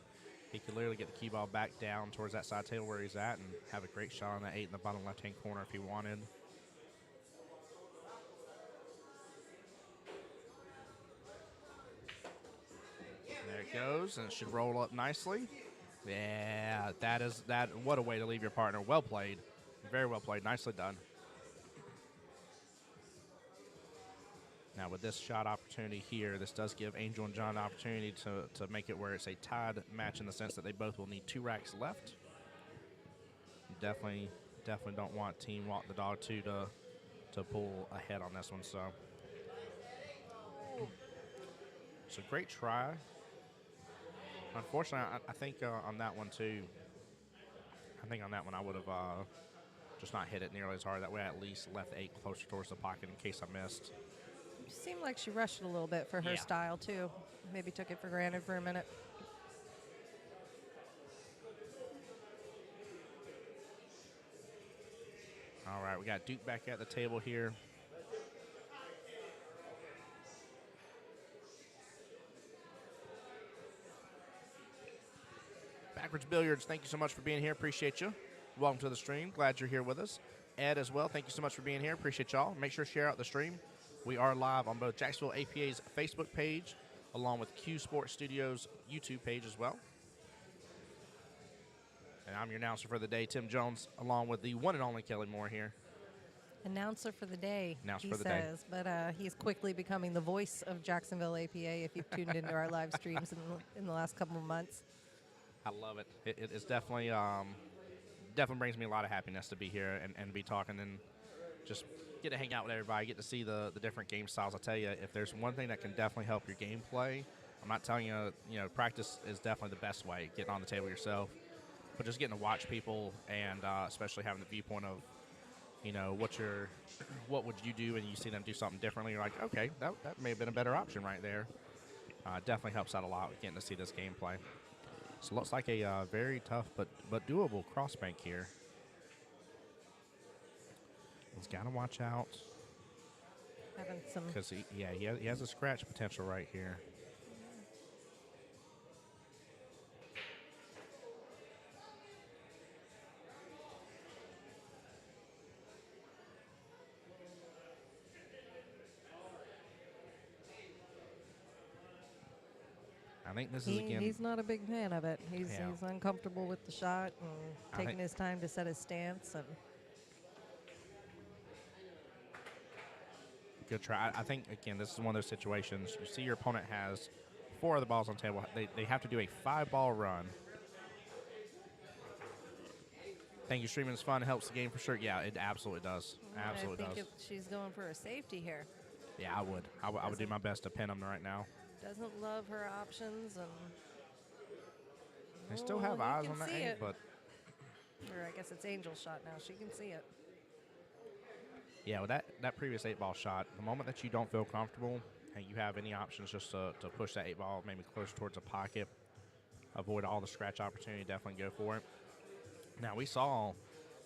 he could literally get the cue ball back down towards that side table where he's at and have a great shot on that 8 in the bottom left-hand corner if he wanted. There it goes, and it should roll up nicely. Yeah, what a way to leave your partner. Well played. Very well played. Nicely done. Now with this shot opportunity here, this does give Angel and John the opportunity to make it where it's a tied match in the sense that they both will need 2 racks left. You definitely don't want Team Walk the Dog 2 to pull ahead on this one. So great try. Unfortunately, I think on that one too, I would have just not hit it nearly as hard. That way I at least left 8 closer towards the pocket in case I missed. It seemed like she rushed it a little bit for her style too. Maybe took it for granted for a minute. All right, we got Duke back at the table here. Backwards Billiards, thank you so much for being here. Appreciate you. Welcome to the stream. Glad you're here with us. Ed as well, thank you so much for being here. Appreciate y'all. Make sure to share out the stream. We are live on both Jacksonville APA's Facebook page along with Q Sports Studios YouTube page as well. And I'm your announcer for the day, Tim Jones, along with the one and only Kelly Moore here. Announcer for the day, Announcer he for the says. Day. But he's quickly becoming the voice of Jacksonville APA if you've tuned into our live streams in the last couple of months. I love it. It's definitely brings me a lot of happiness to be here and be talking and just get to hang out with everybody, get to see the different game styles. I'll tell you, if there's one thing that can definitely help your gameplay, I'm not telling you, practice is definitely the best way, getting on the table yourself. But just getting to watch people and especially having the viewpoint of, what would you do and you see them do something differently. You're like, okay, that may have been a better option right there. Definitely helps out a lot with getting to see this gameplay. So it looks like a very tough but doable cross bank here. He's got to watch out. Having some. Because he has a scratch potential right here. I think this is again. He's not a big fan of it. He's uncomfortable with the shot and taking think- his time to set his stance. And Good try. I think, again, this is one of those situations. You see your opponent has 4 of the balls on the table. They have to do a 5-ball run. Think your streaming is fun. Helps the game for sure. Yeah, it absolutely does. Absolutely I does. think if she's going for a safety here. Yeah, I would. I would do my best to pin them right now. Doesn't love her options, and They still Oh, have you eyes can on that see 8, it. but or I guess it's Angel's shot now. She can see it. yeah, with that previous 8-ball shot, the moment that you don't feel comfortable and you have any options just to push that 8-ball maybe closer towards a pocket, avoid all the scratch opportunity, definitely go for it. Now, we saw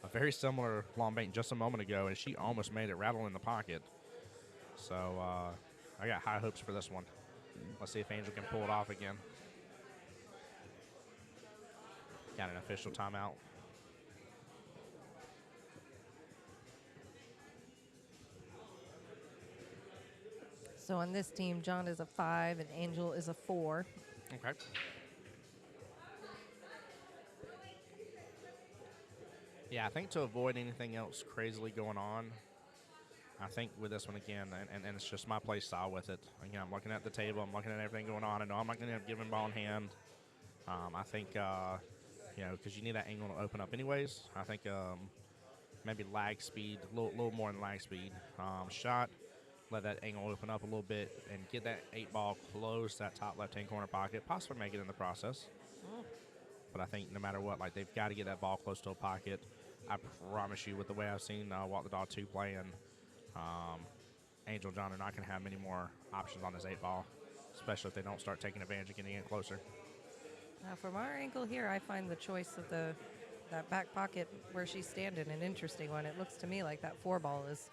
a very similar long bait just a moment ago, and she almost made it rattle in the pocket. So I got high hopes for this one. Let's see if Angel can pull it off again. Got an official timeout. So on this team, John is a 5 and Angel is a 4. Okay. Yeah, I think to avoid anything else crazily going on, I think with this one again, and it's just my play style with it. Again, I'm looking at the table, I'm looking at everything going on. I know I'm not going to give him ball in hand. I think, because you need that angle to open up anyways. I think maybe lag speed, a little more than lag speed. Shot, let that angle open up a little bit and get that 8-ball close to that top left-hand corner pocket, possibly make it in the process. But I think no matter what, like, they've got to get that ball close to a pocket. I promise you, with the way I've seen Walk the Dog 2 playing, Angel and John are not going to have many more options on this 8-ball, especially if they don't start taking advantage of getting in closer. Now from our angle here, I find the choice of that back pocket where she's standing an interesting one. It looks to me like that 4-ball is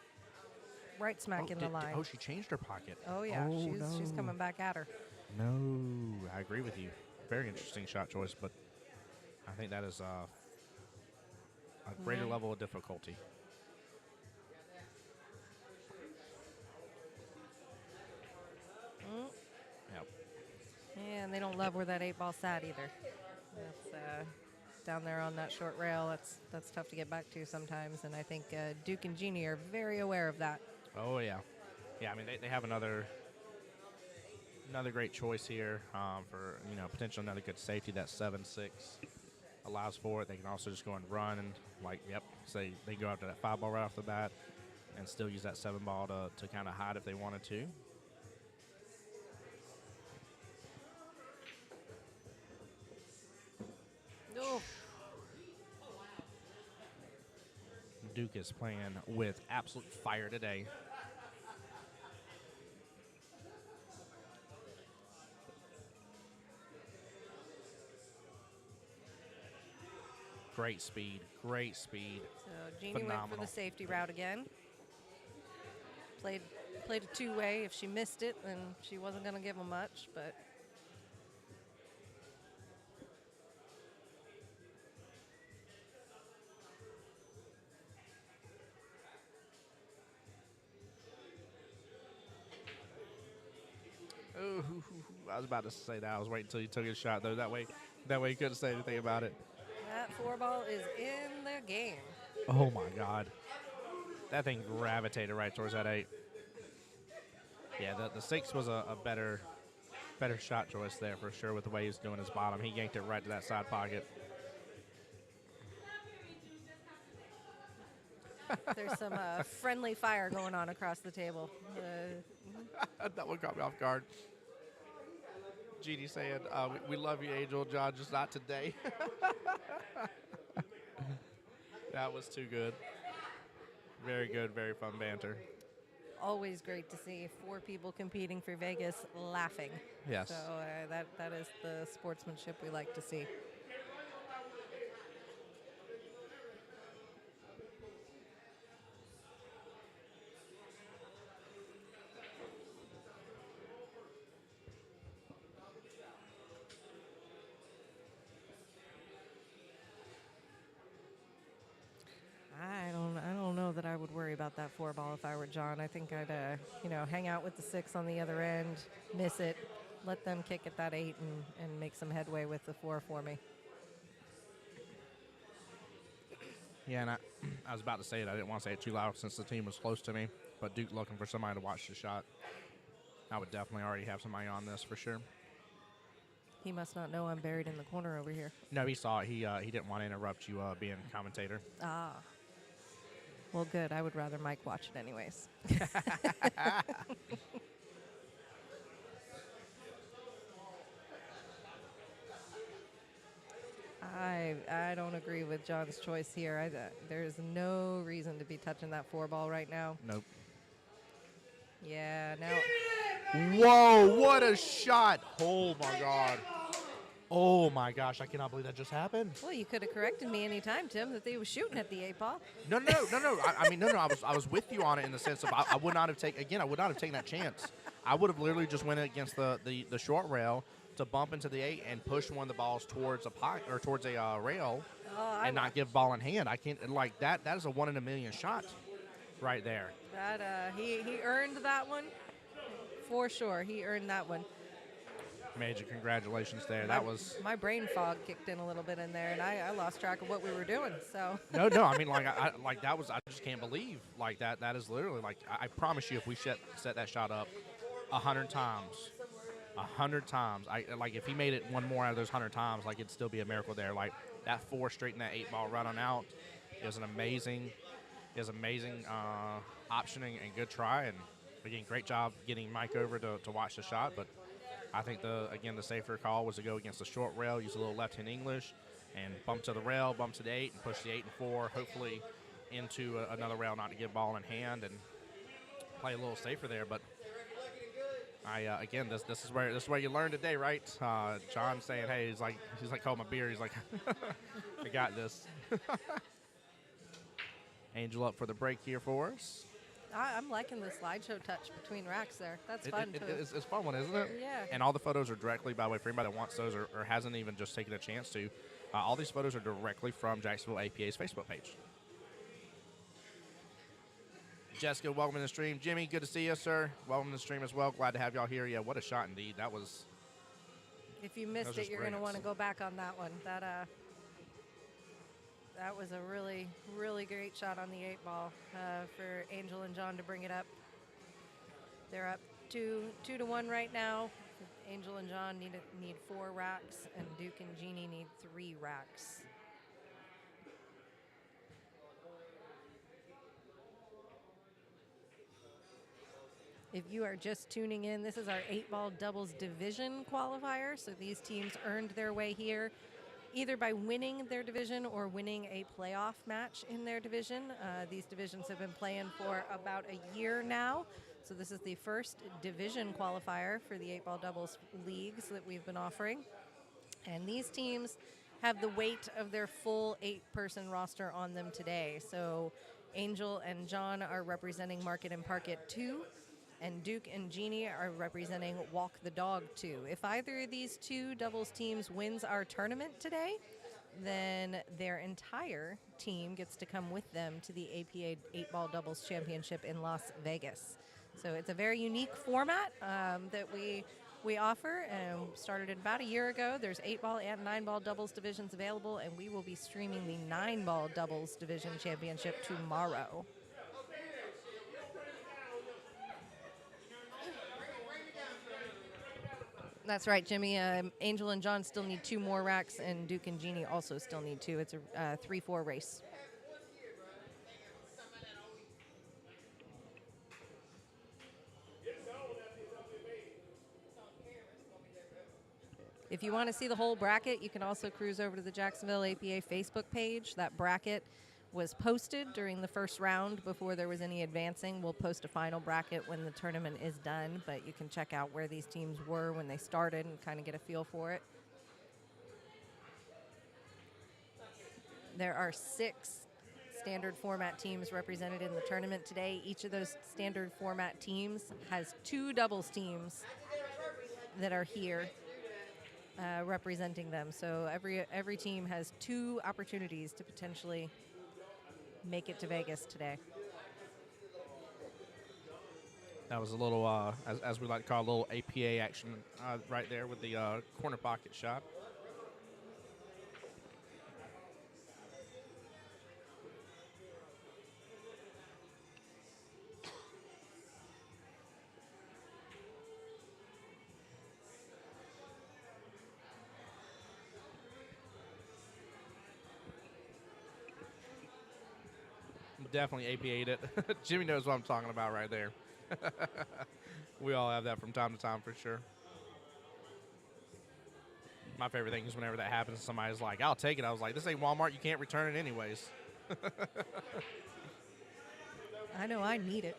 right smack in the line. She changed her pocket. Oh, yeah. Oh, She's coming back at her. No, I agree with you. Very interesting shot choice, but I think that is a greater level of difficulty. Yep. And they don't love where that 8-ball sat either. That's down there on that short rail. That's tough to get back to sometimes, and I think Duke and Jeannie are very aware of that. Oh, yeah. Yeah, I mean, they have another great choice here for, potentially another good safety. That 7-6 allows for it. They can also just go and run and, say they go after that 5-ball right off the bat and still use that 7-ball to kind of hide if they wanted to. Oh. Duke is playing with absolute fire today. Great speed, great speed. So Jeannie went for the safety route again. Played a 2-way. If she missed it, then she wasn't going to give them much, but... Ooh, I was about to say that. I was waiting until you took his shot, though. That way you couldn't say anything about it. That 4-ball is in the game. Oh, my God. That thing gravitated right towards that 8. Yeah, the 6 was a better shot choice there for sure with the way he was doing his bottom. He yanked it right to that side pocket. There's some friendly fire going on across the table. That one caught me off guard. Jeannie saying, we love you, Angel. John, just not today. That was too good. Very good, very fun banter. Always great to see 4 people competing for Vegas laughing. Yes. So that is the sportsmanship we like to see. I don't know that I would worry about that 4-ball if I were John. I think I'd hang out with the 6 on the other end, miss it, let them kick at that 8 and make some headway with the 4 for me. Yeah, and I was about to say it. I didn't want to say it too loud since the team was close to me. But Duke looking for somebody to watch the shot. I would definitely already have somebody on this for sure. He must not know I'm buried in the corner over here. No, he saw it. He didn't want to interrupt you being a commentator. Ah. Well, good. I would rather Mike watch it anyways. I don't agree with John's choice here. There's no reason to be touching that 4 ball right now. Nope. Yeah, now. Whoa, what a shot. Oh, my God. Oh, my gosh. I cannot believe that just happened. Well, you could have corrected me any time, Tim, that they was shooting at the 8 ball. No. I was with you on it in the sense of I would not have taken that chance. I would have literally just went against the short rail to bump into the 8 and push one of the balls towards a rail and not give ball in hand. I can't like that. That is a 1 in a million shot right there. That he earned that one for sure. He earned that one. Major congratulations there. That was my brain fog kicked in a little bit in there, and I lost track of what we were doing. So no. I mean, like that was. I just can't believe like that. That is literally like I promise you, if we set that shot up 100 times, 100 times, like if he made it one more out of those 100 times, like it'd still be a miracle there. Like that 4 straight in that 8 ball right on out is an amazing optioning and good try. And again, great job getting Mike over to watch the shot, but. I think the safer call was to go against the short rail, use a little left-hand English, and bump to the rail, bump to the 8, and push the 8 and 4, hopefully into another rail, not to get ball in hand, and play a little safer there. But again, this is where you learn today, right? John saying, hey, he's like, hold my beer. He's like, I got this. Angel up for the break here for us. I'm liking the slideshow touch between racks there. That's fun, too. It's a fun one, isn't it? Yeah. And all the photos are directly, by the way, for anybody that wants those or hasn't even just taken a chance to, all these photos are directly from Jacksonville APA's Facebook page. Jessica, welcome to the stream. Jimmy, good to see you, sir. Welcome to the stream as well. Glad to have y'all here. Yeah, what a shot indeed. That was... If you missed it, you're going to want to go back on that one. That was a really, really great shot on the 8 ball for Angel and John to bring it up. They're up 2-1 right now. Angel and John need 4 racks, and Duke and Jeannie need 3 racks. If you are just tuning in, this is our 8-ball doubles division qualifier. So these teams earned their way here either by winning their division or winning a playoff match in their division. These divisions have been playing for about a year now. So this is the first division qualifier for the 8-ball doubles leagues that we've been offering. And these teams have the weight of their full 8-person roster on them today. So Angel and John are representing Market and Parket 2. And Duke and Jeannie are representing Walk the Dog 2. If either of these 2 doubles teams wins our tournament today, then their entire team gets to come with them to the APA 8-ball doubles championship in Las Vegas. So it's a very unique format that we offer, and started about a year ago. There's 8-ball and 9-ball doubles divisions available, and we will be streaming the 9-ball doubles division championship tomorrow. That's right, Jimmy. Angel and John still need 2 more racks, and Duke and Jeannie also still need 2. It's a 3-4 race. If you want to see the whole bracket, you can also cruise over to the Jacksonville APA Facebook page. That bracket was posted during the first round before there was any advancing. We'll post a final bracket when the tournament is done, but you can check out where these teams were when they started and kind of get a feel for it. There are 6 standard format teams represented in the tournament today. Each of those standard format teams has 2 doubles teams that are here representing them. So every team has 2 opportunities to potentially make it to Vegas today. That was a little, as we like to call a little APA action right there with the corner pocket shot. Definitely APA'd it. Jimmy knows what I'm talking about right there. We all have that from time to time for sure. My favorite thing is whenever that happens, somebody's like, I'll take it. I was like, this ain't Walmart. You can't return it anyways. I know I need it.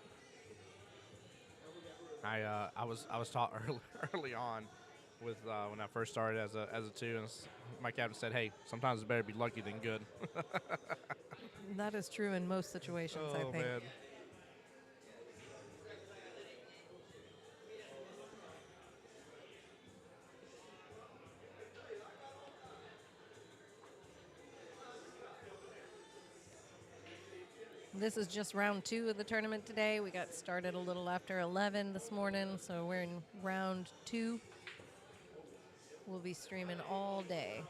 I was taught early on with when I first started as a two, and my captain said, hey, sometimes it's better to be lucky than good. That is true in most situations, I think. Man. This is just round 2 of the tournament today. We got started a little after 11 this morning, so we're in round 2. We'll be streaming all day.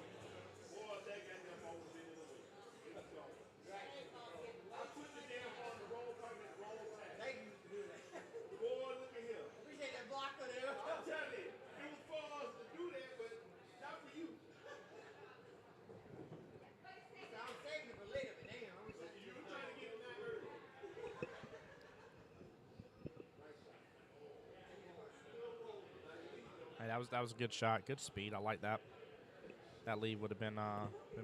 Hey, that was a good shot, good speed. I like that. That lead would have been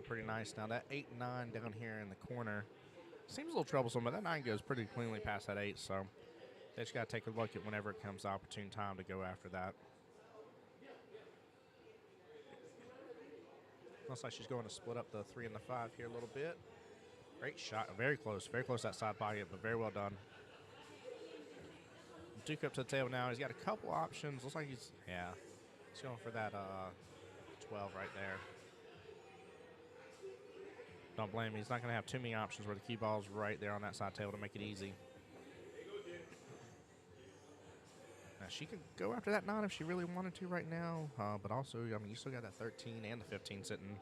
pretty nice. Now that 8-9 down here in the corner seems a little troublesome, but that 9 goes pretty cleanly past that 8. So they just got to take a look at whenever it comes opportune time to go after that. Looks like she's going to split up the 3 and the 5 here a little bit. Great shot, very close to that side pocket, but very well done. Duke up to the table now. He's got a couple options. Looks like he's going for that 12 right there. Don't blame me. He's not going to have too many options where the cue ball's right there on that side table to make it easy. Now, she could go after that 9 if she really wanted to right now, but also, I mean, you still got that 13 and the 15 sitting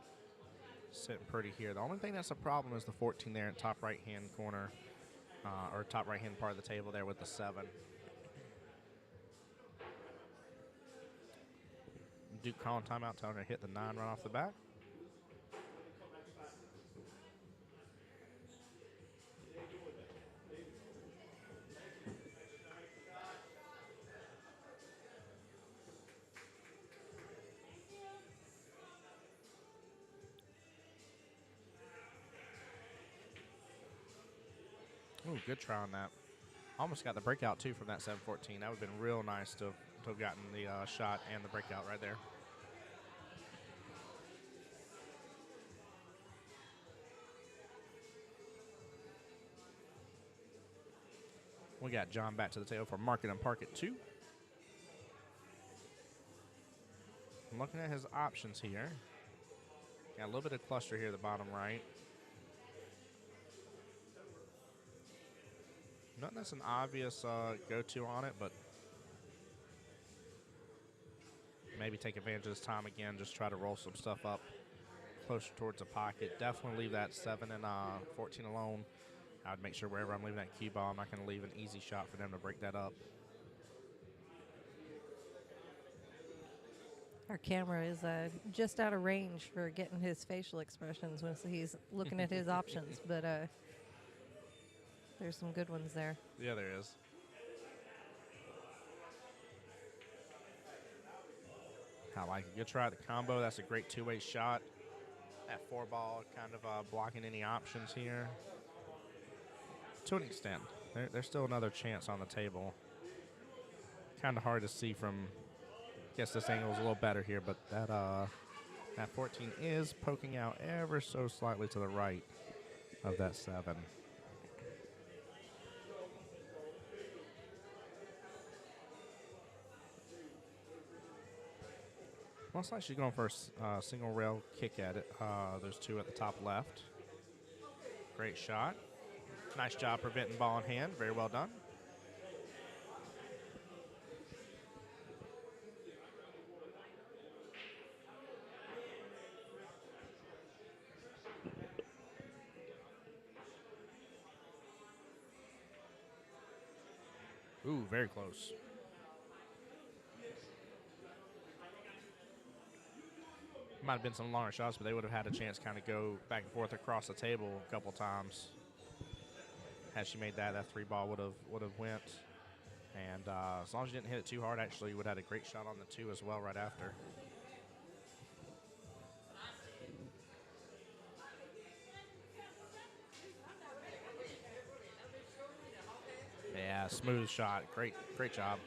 pretty here. The only thing that's a problem is the 14 there in top right-hand corner, or top right-hand part of the table there with the 7. Duke calling timeout, telling her to hit the 9 right off the bat. Ooh, good try on that. Almost got the breakout, too, from that 7-14. That would have been real nice to have gotten the shot and the breakout right there. We got John back to the table for Market and Park at 2. I'm looking at his options here. Got a little bit of cluster here at the bottom right. Nothing that's an obvious go-to on it, but maybe take advantage of this time again, just try to roll some stuff up closer towards the pocket. Definitely leave that 7 and 14 alone. I would make sure wherever I'm leaving that cue ball, I'm not going to leave an easy shot for them to break that up. Our camera is just out of range for getting his facial expressions when he's looking at his options, but there's some good ones there. Yeah, there is. I like it. Good try at the combo. That's a great two-way shot. That 4 ball kind of blocking any options here. To an extent. There's still another chance on the table. Kind of hard to see from, I guess this angle is a little better here, but that 14 is poking out ever so slightly to the right of that 7. Looks like she's going for a single rail kick at it. Those 2 at the top left. Great shot. Nice job preventing ball in hand. Very well done. Ooh, very close. Might have been some longer shots, but they would have had a chance to kind of go back and forth across the table a couple times. Had she made that, that three ball would have went. And as long as you didn't hit it too hard, actually, you would have had a great shot on the two as well right after. Yeah, smooth shot. Great job.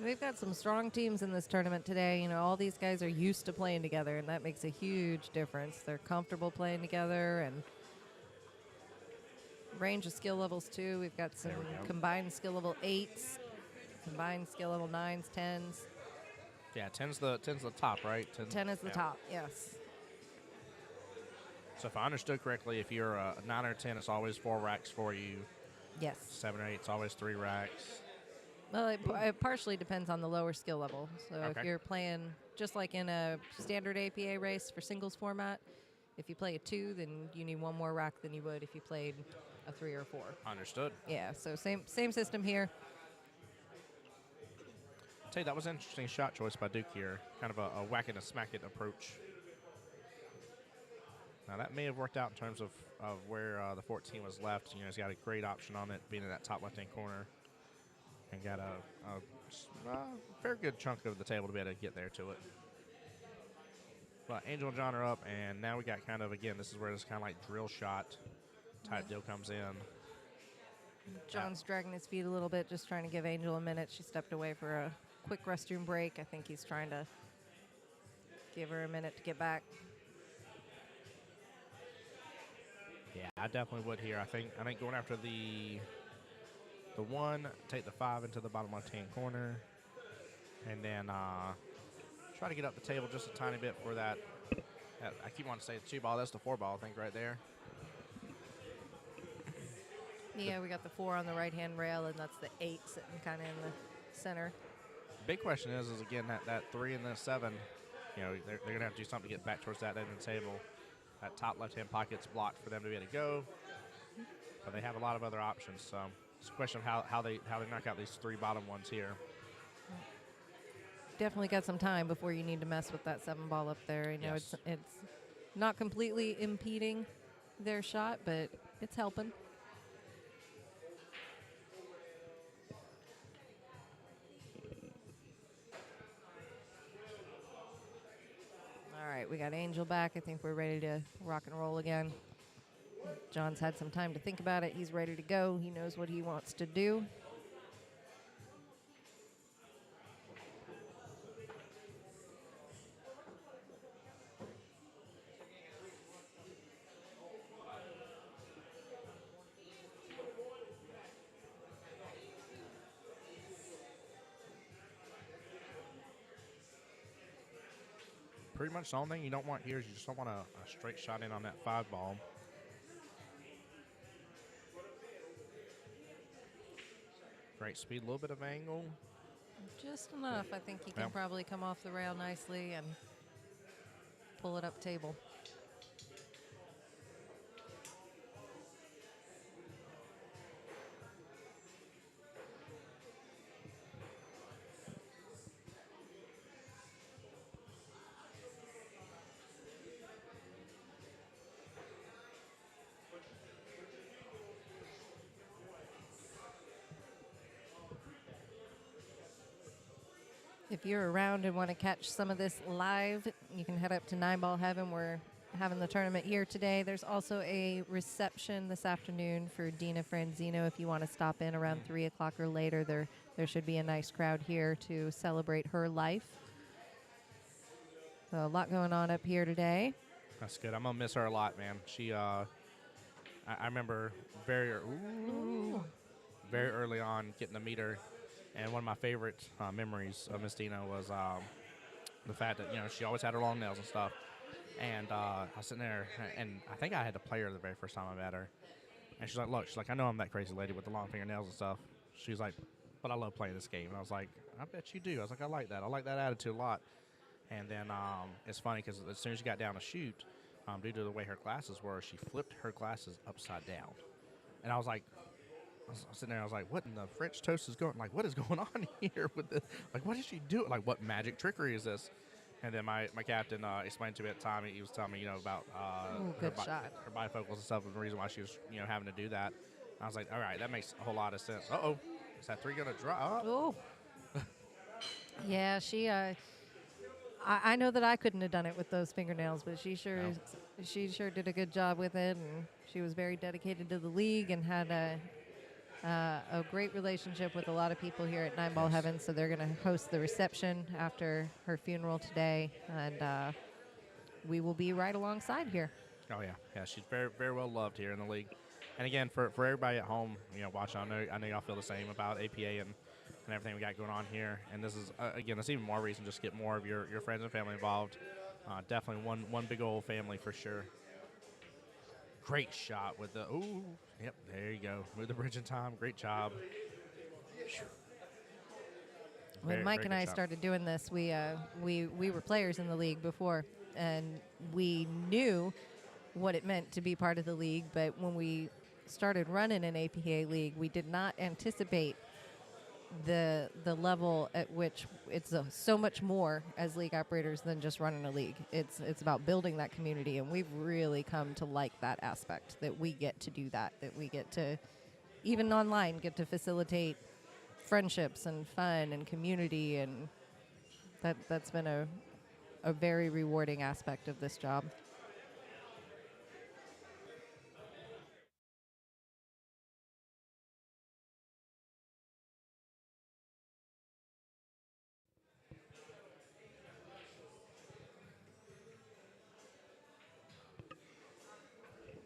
We've got some strong teams in this tournament today. You know, all these guys are used to playing together, and that makes a huge difference. They're comfortable playing together, and range of skill levels too. We've got some combined skill level 8s, combined skill level 9s, 10s. Yeah, 10's the top, right? 10 is the top, yes. So if I understood correctly, if you're a 9 or 10, it's always 4 racks for you. Yes. 7 or 8, it's always 3 racks. Well, it partially depends on the lower skill level. So Okay. if you're playing just like in a standard APA race for singles format, if you play a 2, then you need 1 more rack than you would if you played a 3 or 4. Understood. Yeah, so same system here. Tell you, that was an interesting shot choice by Duke here. Kind of a whack it and smack it approach. Now, that may have worked out in terms of where the 14 was left. You know, he's got a great option on it, being in that top left-hand corner. And got a fair good chunk of the table to be able to get there to it. But Angel and John are up, and now we got kind of, again, this is where this kind of like drill shot type deal comes in. John's dragging his feet a little bit, just trying to give Angel a minute. She stepped away for a quick restroom break. I think he's trying to give her a minute to get back. Yeah, I definitely would here. I think going after the 1, take the 5 into the bottom left-hand corner, and then try to get up the table just a tiny bit for that. I keep wanting to say the 2 ball. That's the 4 ball, I think, right there. Yeah, we got the 4 on the right-hand rail, and that's the 8 sitting kind of in the center. Big question is again, that 3 and the 7, you know, they're going to have to do something to get back towards that end of the table. That top left-hand pocket's blocked for them to be able to go, but they have a lot of other options. So it's a question of how they knock out these 3 bottom ones here. Definitely got some time before you need to mess with that 7 ball up there. You know, Yes. it's not completely impeding their shot, but it's helping. All right, we got Angel back. I think we're ready to rock and roll again. John's had some time to think about it. He's ready to go. He knows what he wants to do. Pretty much the only thing you don't want here is you just don't want a straight shot in on that 5 ball. Great speed, a little bit of angle. Just enough. I think he can Yeah. probably come off the rail nicely and pull it up table. If you're around and want to catch some of this live, you can head up to 9 Ball Heaven. We're having the tournament here today. There's also a reception this afternoon for Dina Franzino. If you want to stop in around 3 o'clock or later, there should be a nice crowd here to celebrate her life. So a lot going on up here today. That's good. I'm going to miss her a lot, man. She, I remember very early on getting to meet her. And one of my favorite memories of Miss Dina was the fact that, you know, she always had her long nails and stuff. And I was sitting there, and I think I had to play her the very first time I met her. And she's like, look, I know I'm that crazy lady with the long fingernails and stuff. She's like, but I love playing this game. And I was like, I bet you do. I was like, I like that. I like that attitude a lot. And then it's funny because as soon as she got down to shoot, due to the way her glasses were, she flipped her glasses upside down. And I was like, I was sitting there, I was like, what in the French toast is going, like, what is going on here with this? Like, what is she doing? Like, what magic trickery is this? And then my captain explained to me at the time, he was telling me, about Ooh, good shot. her bifocals and stuff, and the reason why she was, having to do that. I was like, all right, that makes a whole lot of sense. Uh-oh, is that 3 going to drop? Oh. Yeah, I know that I couldn't have done it with those fingernails, but she sure No. she sure did a good job with it, and she was very dedicated to the league and had a great relationship with a lot of people here at Nine Ball Heaven. So they're going to host the reception after her funeral today, and we will be right alongside here. Oh yeah, she's very very well loved here in the league. And again, for everybody at home, watching, I know y'all feel the same about APA and everything we got going on here. And this is again, that's even more reason just to get more of your friends and family involved. Definitely one big old family for sure. Great shot with the yep, there you go. Move the bridge in time. Great job. When Mike very and I good shot. started doing this, we were players in the league before, and we knew what it meant to be part of the league. But when we started running an APA league, we did not anticipate the level at which it's so much more as league operators than just running a league. It's about building that community, and we've really come to like that aspect, that we get to do that we get to, even online, get to facilitate friendships and fun and community, and that's been a very rewarding aspect of this job.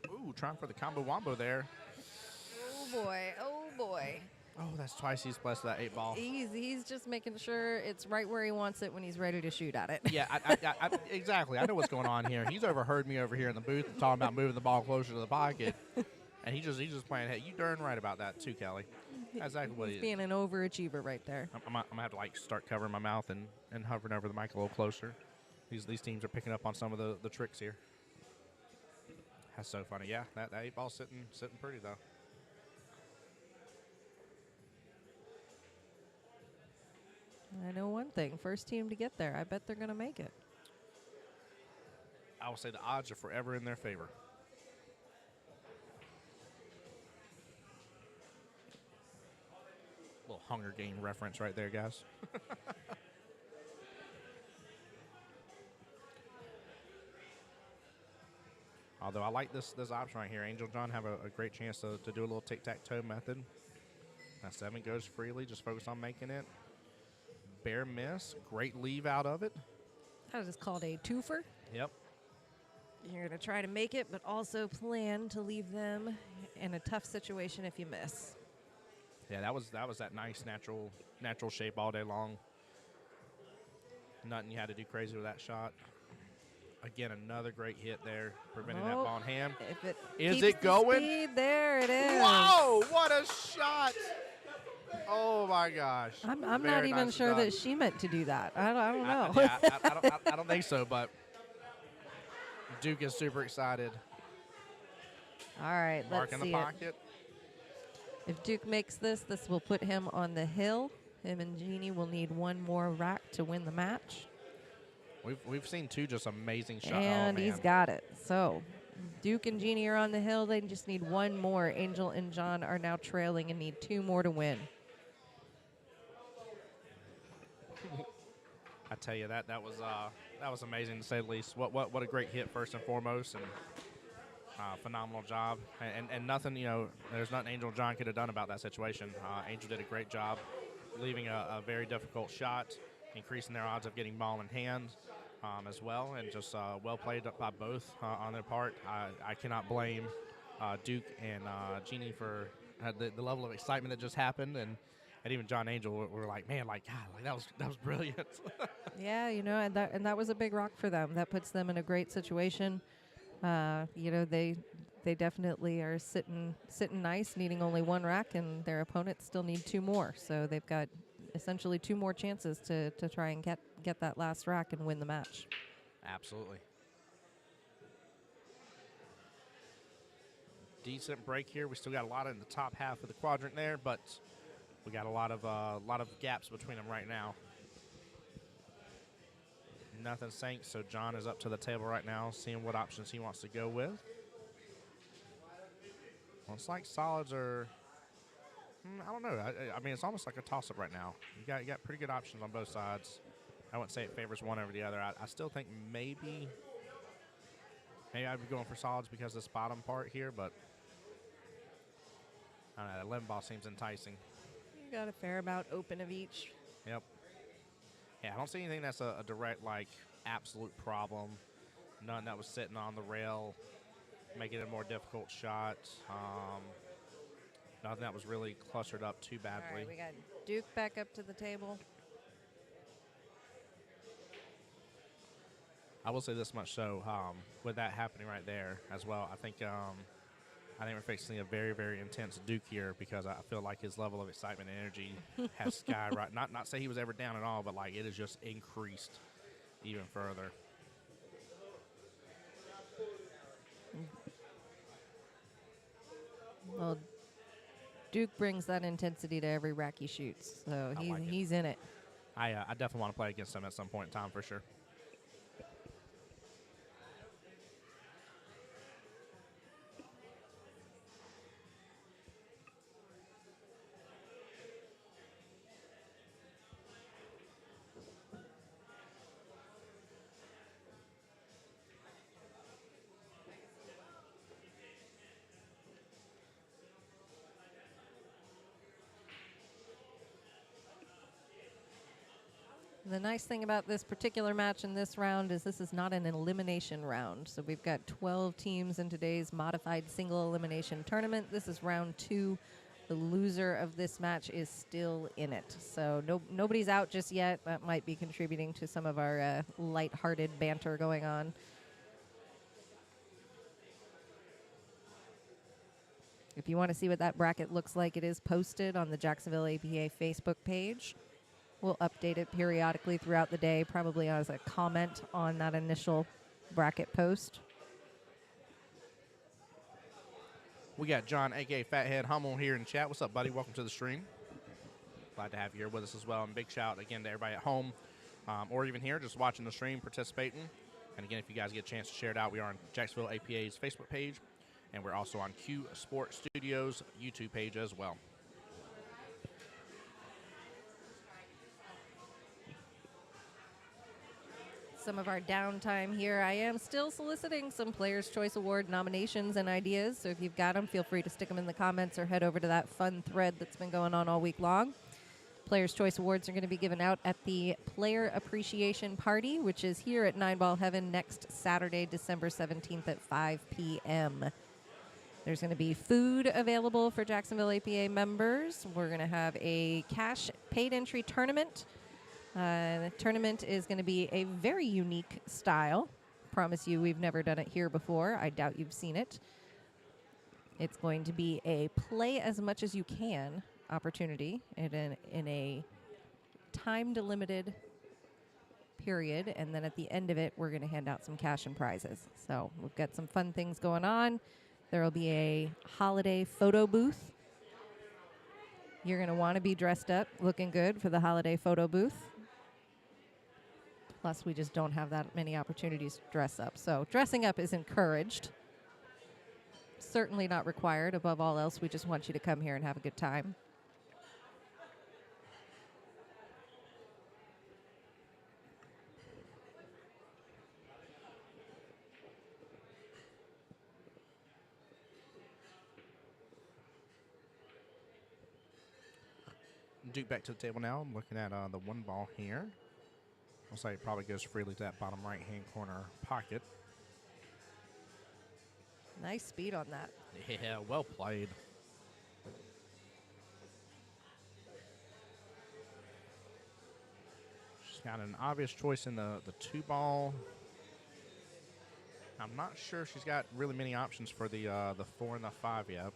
Ooh, trying for the combo wombo there. Oh boy. Oh, that's twice he's blessed that 8 ball. He's just making sure it's right where he wants it when he's ready to shoot at it. Yeah, I exactly. I know what's going on here. He's overheard me over here in the booth talking about moving the ball closer to the pocket, and he's just playing. Hey, you darn right about that too, Kelly. That's exactly what he He's is. being an overachiever right there. I'm gonna have to like start covering my mouth and hovering over the mic a little closer. These teams are picking up on some of the tricks here. That's so funny. Yeah, that 8 ball's sitting pretty though. I know one thing. First team to get there. I bet they're going to make it. I will say the odds are forever in their favor. Little Hunger Game reference right there, guys. Although I like this option right here. Angel John have a great chance to do a little tic-tac-toe method. That 7 goes freely. Just focus on making it. Bare miss. Great leave out of it. That is called a twofer. Yep. You're going to try to make it, but also plan to leave them in a tough situation if you miss. Yeah, that was that nice natural shape all day long. Nothing you had to do crazy with that shot. Again, another great hit there, preventing that ball in hand. If it Is keeps it the going? speed, there it is. Whoa! What a shot! Oh my gosh! I'm Very not even nicely sure done. that she meant to do that. I don't know. I don't think so, but Duke is super excited. All right, Mark let's in the see pocket. If Duke makes this will put him on the hill. Him and Jeannie will need one more rack to win the match. We've seen 2 just amazing shots. And oh, he's got it. So Duke and Jeannie are on the hill. They just need one more. Angel and John are now trailing and need 2 more to win. I tell you that was amazing to say the least. What a great hit first and foremost, and phenomenal job. And nothing, there's nothing Angel and John could have done about that situation. Angel did a great job leaving a very difficult shot, increasing their odds of getting ball in hand as well, and just well played by both on their part. I cannot blame Duke and Jeannie for the level of excitement that just happened, and even John Angel were like, man, like, God, like that was brilliant. Yeah, and that was a big rock for them. That puts them in a great situation. They definitely are sitting nice, needing only 1 rack, and their opponents still need 2 more. So they've got essentially 2 more chances to try and get that last rack and win the match. Absolutely. decent break here. We still got a lot in the top half of the quadrant there, but we got a lot of gaps between them right now. Nothing sank, so John is up to the table right now, seeing what options he wants to go with. Looks like solids are, I don't know. I mean, it's almost like a toss-up right now. You got pretty good options on both sides. I wouldn't say it favors one over the other. I still think maybe I'd be going for solids because of this bottom part here, but I don't know. That lemon ball seems enticing. You got a fair amount open of each. Yep. Yeah, I don't see anything that's a direct, like, absolute problem. None that was sitting on the rail, making it a more difficult shot. Nothing that was really clustered up too badly. All right, we got Duke back up to the table. I will say this much so, with that happening right there as well, I think we're facing a very, very intense Duke here because I feel like his level of excitement and energy has skyrocketed. Not say he was ever down at all, but like it has just increased even further. Well, Duke brings that intensity to every rack he shoots, so he's in it. I definitely want to play against him at some point in time for sure. The nice thing about this particular match in this round is this is not an elimination round. So we've got 12 teams in today's modified single elimination tournament. This is round 2. The loser of this match is still in it. So nobody's out just yet. That might be contributing to some of our lighthearted banter going on. If you want to see what that bracket looks like, it is posted on the Jacksonville APA Facebook page. We'll update it periodically throughout the day, probably as a comment on that initial bracket post. We got John, a.k.a. Fathead Hummel, here in chat. What's up, buddy? Welcome to the stream. Glad to have you here with us as well. And big shout, again, to everybody at home or even here just watching the stream, participating. And, again, if you guys get a chance to share it out, we are on Jacksonville APA's Facebook page. And we're also on Q Sports Studios' YouTube page as well. Some of our downtime here. I am still soliciting some Players' Choice Award nominations and ideas, so if you've got them, feel free to stick them in the comments or head over to that fun thread that's been going on all week long. Players' Choice Awards are going to be given out at the Player Appreciation Party, which is here at 9 Ball Heaven next Saturday, December 17th at 5 p.m. There's going to be food available for Jacksonville APA members. We're going to have a cash paid entry tournament. The tournament is going to be a very unique style. Promise you, we've never done it here before. I doubt you've seen it. It's going to be a play as much as you can opportunity in a timed limited period, and then at the end of it, we're going to hand out some cash and prizes. So we've got some fun things going on. There will be a holiday photo booth. You're going to want to be dressed up, looking good for the holiday photo booth. Plus, we just don't have that many opportunities to dress up. So dressing up is encouraged. Certainly not required. Above all else, we just want you to come here and have a good time. Duke back to the table now. I'm looking at the one ball here. Looks like it probably goes freely to that bottom right-hand corner pocket. Nice speed on that. Yeah, well played. She's got an obvious choice in the 2-ball. I'm not sure she's got really many options for the 4 and the 5 yet.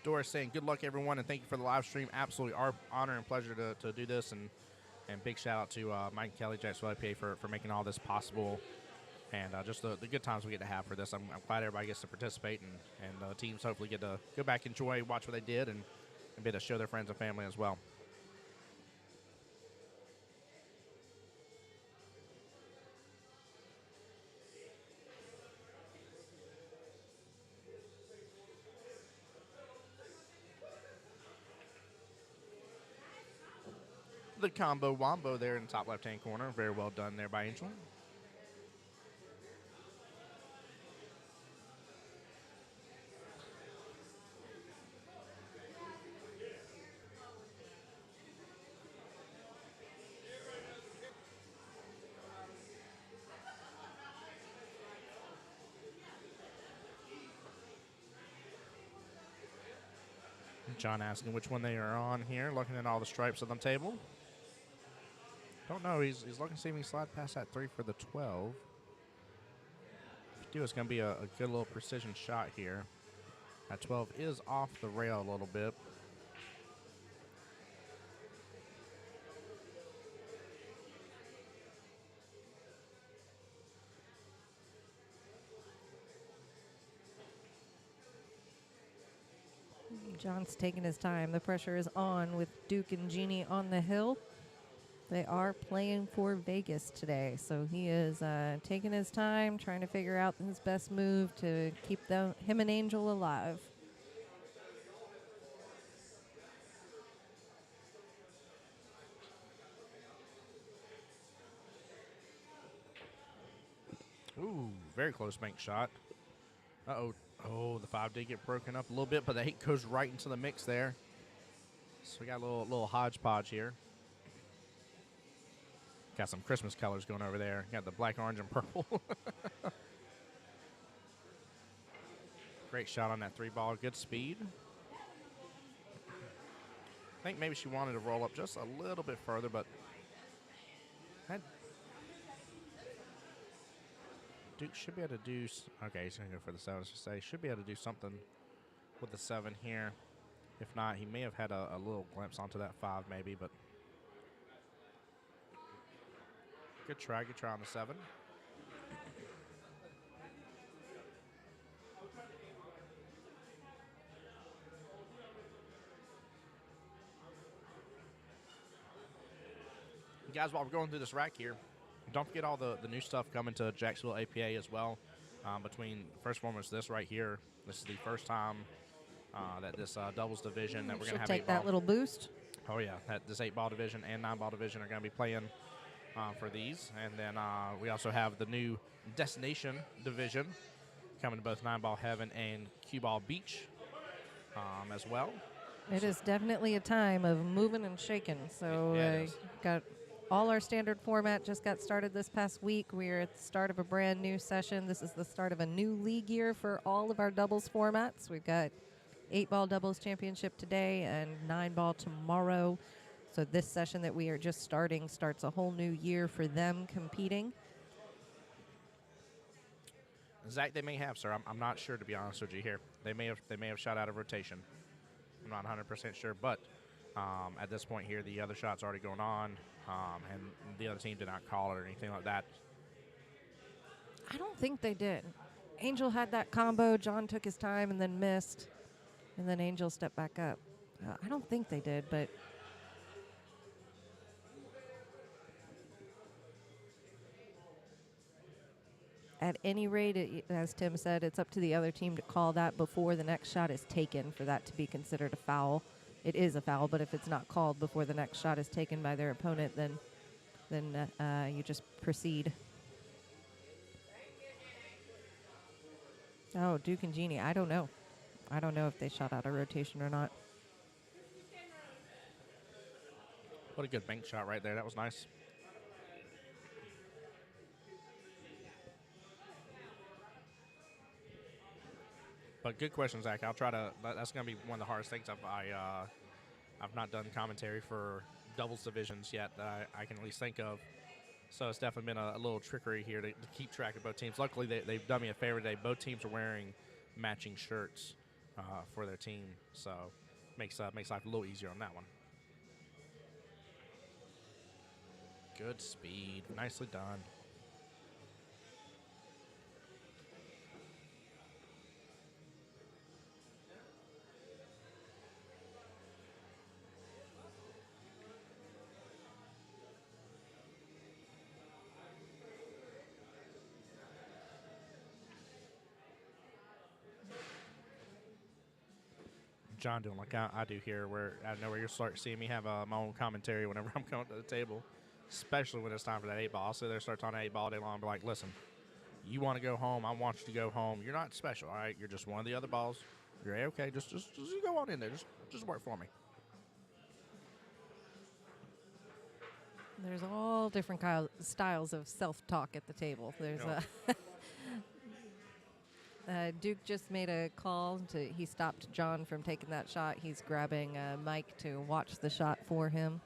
Doris saying, good luck, everyone, and thank you for the live stream. Absolutely our honor and pleasure to do this. And big shout out to Mike and Kelly, Jacksonville IPA, for making all this possible. and just the good times we get to have for this. I'm glad everybody gets to participate, and teams hopefully get to go back, enjoy, watch what they did, and be able to show their friends and family as well. The combo wombo there in the top left-hand corner. Very well done there by Angel. John asking which one they are on here, looking at all the stripes on the table. Don't know. He's looking to see if he can slide past that 3 for the 12. If you do, it's going to be a good little precision shot here. That 12 is off the rail a little bit. John's taking his time. The pressure is on with Duke and Jeannie on the hill. They are playing for Vegas today, so he is taking his time, trying to figure out his best move to keep him and Angel alive. Ooh, very close bank shot. Uh-oh. Oh, the 5 did get broken up a little bit, but the 8 goes right into the mix there. So we got a little hodgepodge here. Got some Christmas colors going over there. Got the black, orange, and purple. Great shot on that 3 ball. Good speed. I think maybe she wanted to roll up just a little bit further, but that Duke should be able to do. Okay, he's going to go for the 7. Say should be able to do something with the 7 here. If not, he may have had a little glimpse onto that 5 maybe, but good try on the 7. Guys, while we're going through this rack here, don't forget all the new stuff coming to Jacksonville APA as well. Between, first and foremost, this right here. This is the first time that this doubles division that we're going to have take 8-ball. that little boost. Oh, yeah. This 8-ball division and 9-ball division are going to be playing for these. And then we also have the new Destination division coming to both 9-ball Heaven and Q-ball Beach as well. It is definitely a time of moving and shaking. So got all our standard format just got started this past week. We're at the start of a brand new session. This is the start of a new league year for all of our doubles formats. We've got 8-ball doubles championship today and 9-ball tomorrow. So this session that we are just starting starts a whole new year for them competing. Zach, they may have, sir. I'm not sure, to be honest with you here. They may have shot out of rotation. I'm not 100% sure, but at this point here, the other shot's already going on, and the other team did not call it or anything like that. I don't think they did. Angel had that combo. John took his time and then missed, and then Angel stepped back up. I don't think they did, but at any rate, as Tim said, it's up to the other team to call that before the next shot is taken for that to be considered a foul. It is a foul, but if it's not called before the next shot is taken by their opponent, then you just proceed. Oh, Duke and Jeannie, I don't know. I don't know if they shot out of rotation or not. What a good bank shot right there. That was nice. But good question, Zach. I'll try to. That's going to be one of the hardest things. I've not done commentary for doubles divisions yet that I can at least think of. So it's definitely been a little trickery here to keep track of both teams. Luckily, they've done me a favor today. Both teams are wearing matching shirts for their team, so makes life a little easier on that one. Good speed, nicely done. John doing like I do here, where I know where you'll start seeing me have my own commentary whenever I'm coming to the table, especially when it's time for that 8 ball. I'll sit there, start talking 8 ball all day long, and be like, listen, you want to go home, I want you to go home. You're not special, all right? You're just one of the other balls. You're okay. Just you go on in there. Just work for me. There's all different styles of self-talk at the table. There's Duke just made a call. He stopped John from taking that shot. He's grabbing Mike to watch the shot for him.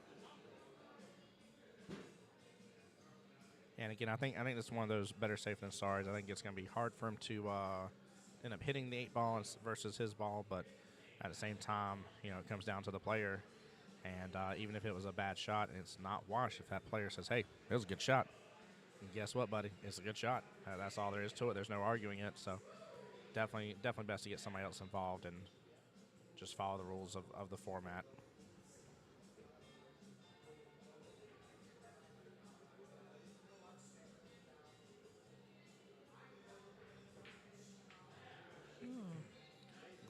And again, I think this is one of those better safe than sorry. I think it's going to be hard for him to end up hitting the 8 ball versus his ball, but at the same time, it comes down to the player. And even if it was a bad shot and it's not washed, if that player says, hey, it was a good shot, and guess what, buddy? It's a good shot. That's all there is to it. There's no arguing it. So definitely best to get somebody else involved and just follow the rules of the format.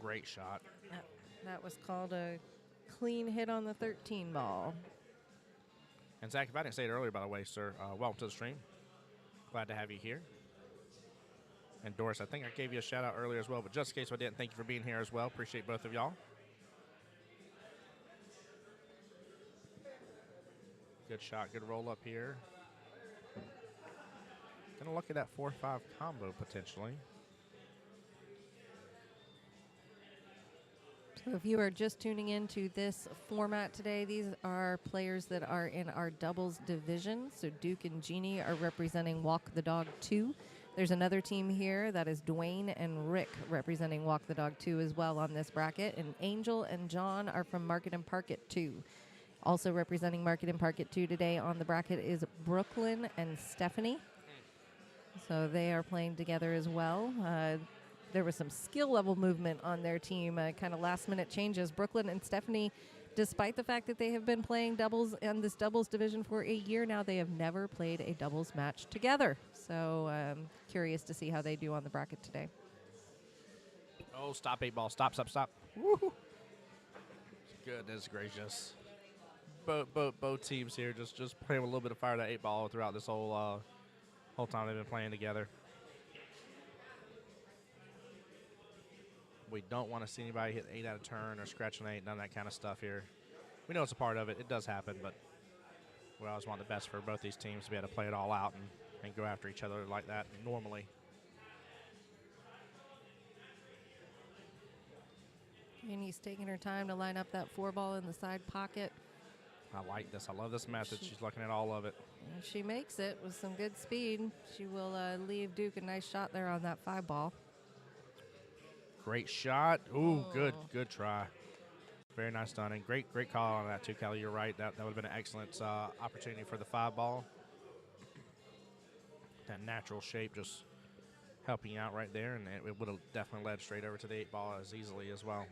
Great shot. That was called a clean hit on the 13 ball. And Zach, if I didn't say it earlier, by the way, sir, welcome to the stream. Glad to have you here. And Doris, I think I gave you a shout out earlier as well, but just in case I didn't, thank you for being here as well. Appreciate both of y'all. Good shot, good roll up here. Gonna look at that 4-5 combo potentially. So if you are just tuning into this format today, these are players that are in our doubles division. So Duke and Jeannie are representing Walk the Dog 2. There's another team here that is Dwayne and Rick representing Walk the Dog 2 as well on this bracket. And Angel and John are from Market and Parket 2. Also representing Market and Parket 2 today on the bracket is Brooklyn and Stephanie. So they are playing together as well. There was some skill level movement on their team, kind of last minute changes. Brooklyn and Stephanie, despite the fact that they have been playing doubles in this doubles division for a year now, they have never played a doubles match together. So curious to see how they do on the bracket today. Oh, stop 8 ball. Stop. Woo-hoo. Goodness gracious. Both teams here just playing with a little bit of fire that 8 ball throughout this whole time they've been playing together. We don't want to see anybody hit 8 out of turn or scratch an 8, none of that kind of stuff here. We know it's a part of it. It does happen, but we always want the best for both these teams to be able to play it all out and go after each other like that normally. And he's taking her time to line up that 4 ball in the side pocket. I like this. I love this method. She's looking at all of it. And she makes it with some good speed. She will leave Duke a nice shot there on that 5 ball. Great shot. Ooh, good try. Very nice done. And great call on that too, Kelly. You're right. That would have been an excellent opportunity for the 5 ball. That natural shape just helping you out right there, and it would have definitely led straight over to the 8 ball as easily as well.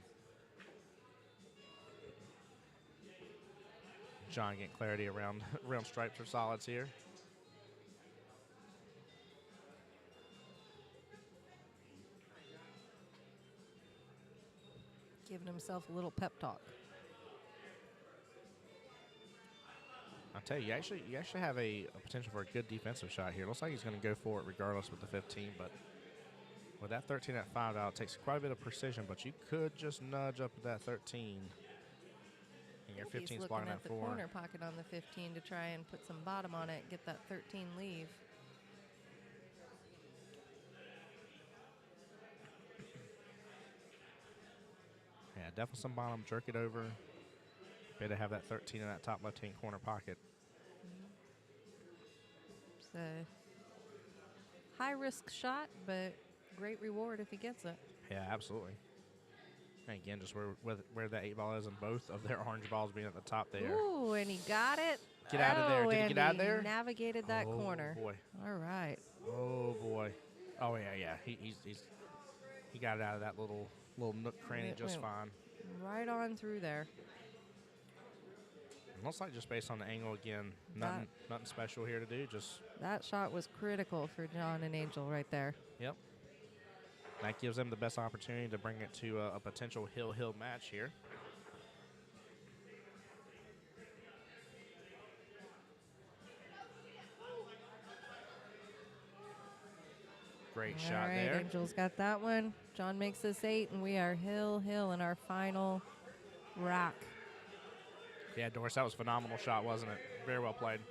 John getting clarity around stripes or solids here. Giving himself a little pep talk. I'll tell you, you actually have a potential for a good defensive shot here. Looks like he's going to go for it regardless with the 15, but with that 13 at 5 out, it takes quite a bit of precision, but you could just nudge up to that 13. And your 15's blocking that 4. He's looking at the corner pocket on the 15 to try and put some bottom on it, get that 13 leave. Yeah, definitely some bottom, jerk it over. Better have that 13 in that top left-hand corner pocket. It's a high-risk shot, but great reward if he gets it. Yeah, absolutely. And again, just where that 8 ball is and both of their orange balls being at the top there. Ooh, and he got it. Get out of there. Did he get out of there? Navigated that corner. Oh, boy. All right. Oh, boy. Oh, yeah. He got it out of that little nook cranny just fine. Right on through there. It looks like just based on the angle, again, nothing special here to do. Just that shot was critical for John and Angel right there. Yep. That gives them the best opportunity to bring it to a potential hill-hill match here. Great All shot right, there. Angel's got that one. John makes this 8, and we are hill in our final rack. Yeah, Doris, that was a phenomenal shot, wasn't it? Very well played.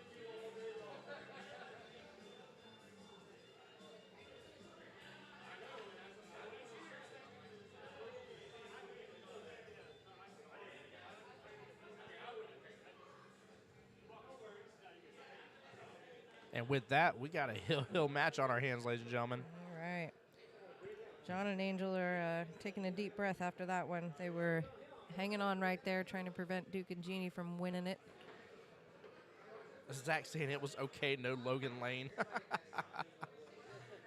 And with that, we got a hill-hill match on our hands, ladies and gentlemen. All right. John and Angel are taking a deep breath after that one. They were hanging on right there, trying to prevent Duke and Jeannie from winning it. Zach saying it was okay, no Logan Lane.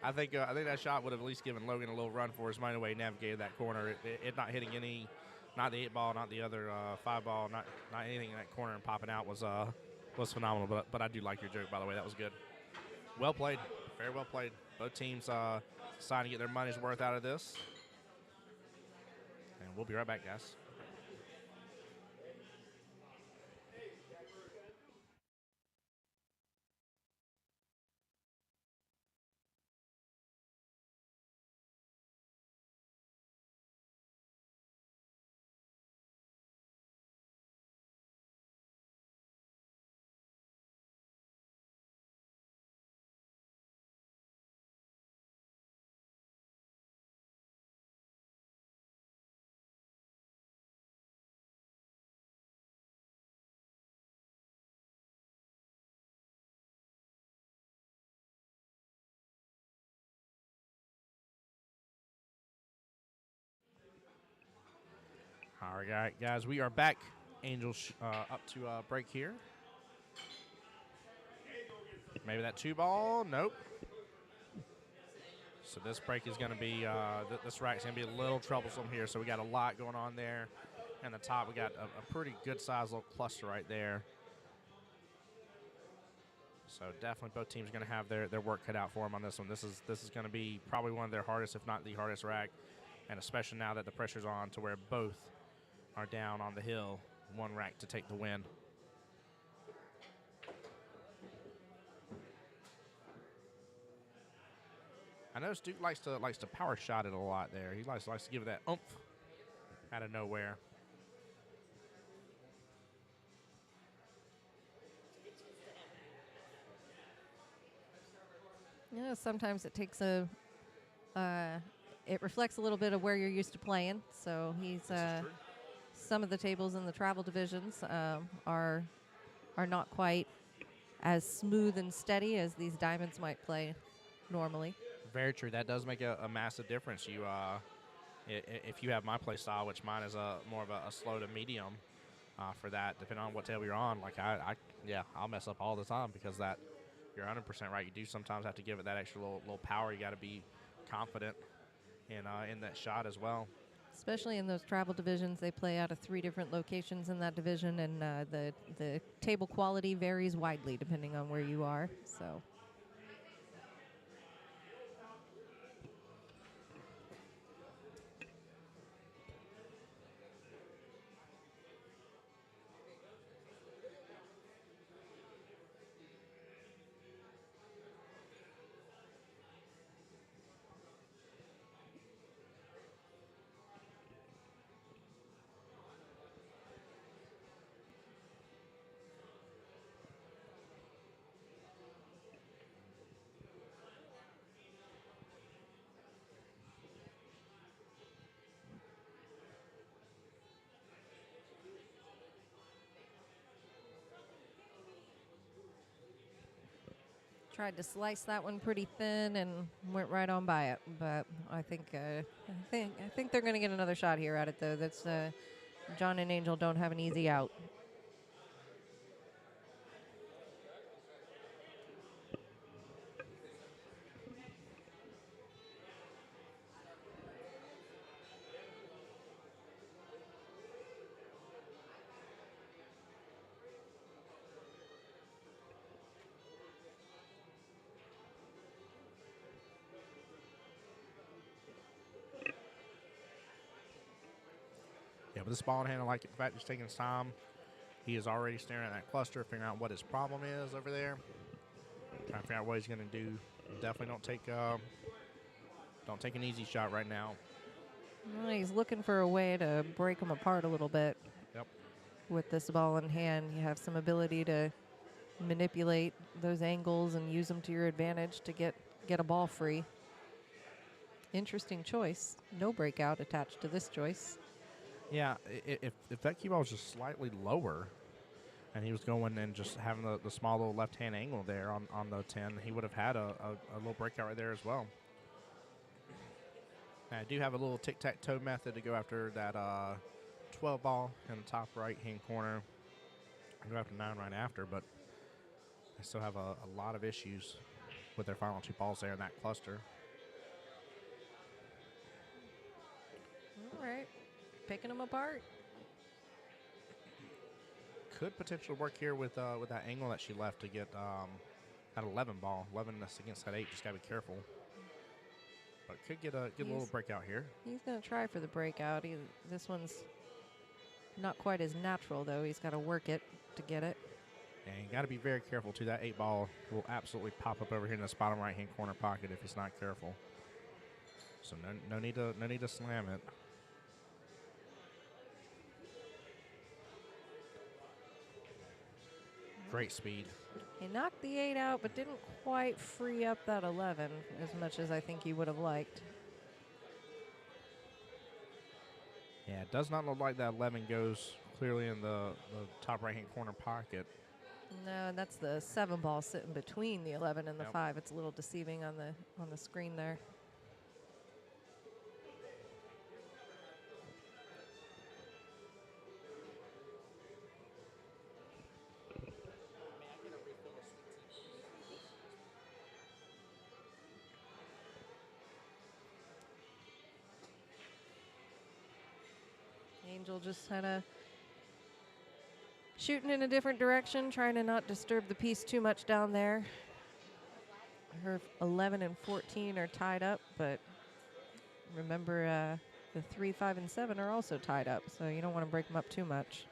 I think that shot would have at least given Logan a little run for his money the way he navigated that corner. It not hitting any, not the 8 ball, not the other 5 ball, not anything in that corner and popping out was phenomenal. But I do like your joke, by the way. That was good. Well played. Very well played. Both teams deciding to get their money's worth out of this. And we'll be right back, guys. All right, guys, we are back. Angels up to break here. Maybe that 2 ball. Nope. So this break is going to be, this rack's going to be a little troublesome here. So we got a lot going on there. And the top, we got a pretty good sized little cluster right there. So definitely both teams are going to have their work cut out for them on this one. This is going to be probably one of their hardest, if not the hardest rack. And especially now that the pressure's on to where both are down on the hill, one rack to take the win. I noticed Duke likes to power shot it a lot there. He likes to give it that oomph out of nowhere. Yeah, sometimes it takes it reflects a little bit of where you're used to playing. So he's some of the tables in the travel divisions are not quite as smooth and steady as these diamonds might play normally. Very true. That does make a massive difference. You, if you have my play style, which mine is more of a slow to medium, for that, depending on what table you're on. Like I'll mess up all the time because that you're 100% right. You do sometimes have to give it that extra little power. You got to be confident in that shot as well. Especially in those travel divisions, they play out of 3 different locations in that division, and the table quality varies widely depending on where you are. So. Tried to slice that one pretty thin and went right on by it, but I think they're going to get another shot here at it though. That's John and Angel don't have an easy out. with this ball in hand, I like it. The fact he's taking his time. He is already staring at that cluster, figuring out what his problem is over there. Trying to figure out what he's going to do. Definitely don't take an easy shot right now. Well, he's looking for a way to break them apart a little bit. Yep. With this ball in hand, you have some ability to manipulate those angles and use them to your advantage to get a ball free. Interesting choice. No breakout attached to this choice. Yeah, if that cue ball was just slightly lower and he was going and just having the small little left-hand angle there on the 10, he would have had a little breakout right there as well. Now, I do have a little tic-tac-toe method to go after that 12 ball in the top right-hand corner. I go after 9 right after, but I still have a lot of issues with their final 2 balls there in that cluster. All right. Picking them apart. Could potentially work here with that angle that she left to get that 11 ball. 11 against that 8. Just got to be careful. But could get a little breakout here. He's going to try for the breakout. This one's not quite as natural, though. He's got to work it to get it. And you got to be very careful, too. That 8 ball will absolutely pop up over here in this bottom right-hand corner pocket if he's not careful. So no need to slam it. Great speed. He knocked the 8 out, but didn't quite free up that 11 as much as I think he would have liked. Yeah, it does not look like that 11 goes clearly in the top right-hand corner pocket. No, that's the 7 ball sitting between the 11 and the Yep. 5. It's a little deceiving on the screen there. Angel just kind of shooting in a different direction, trying to not disturb the piece too much down there. Her 11 and 14 are tied up, but remember the 3, 5, and 7 are also tied up, so you don't want to break them up too much.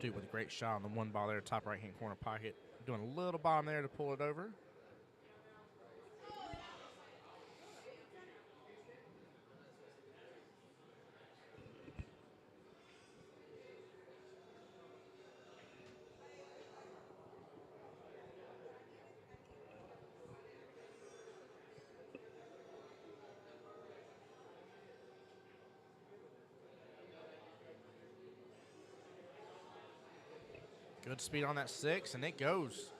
Dude with a great shot on the 1 ball there, top right-hand corner pocket. Doing a little bomb there to pull it over. Good speed on that 6, and it goes.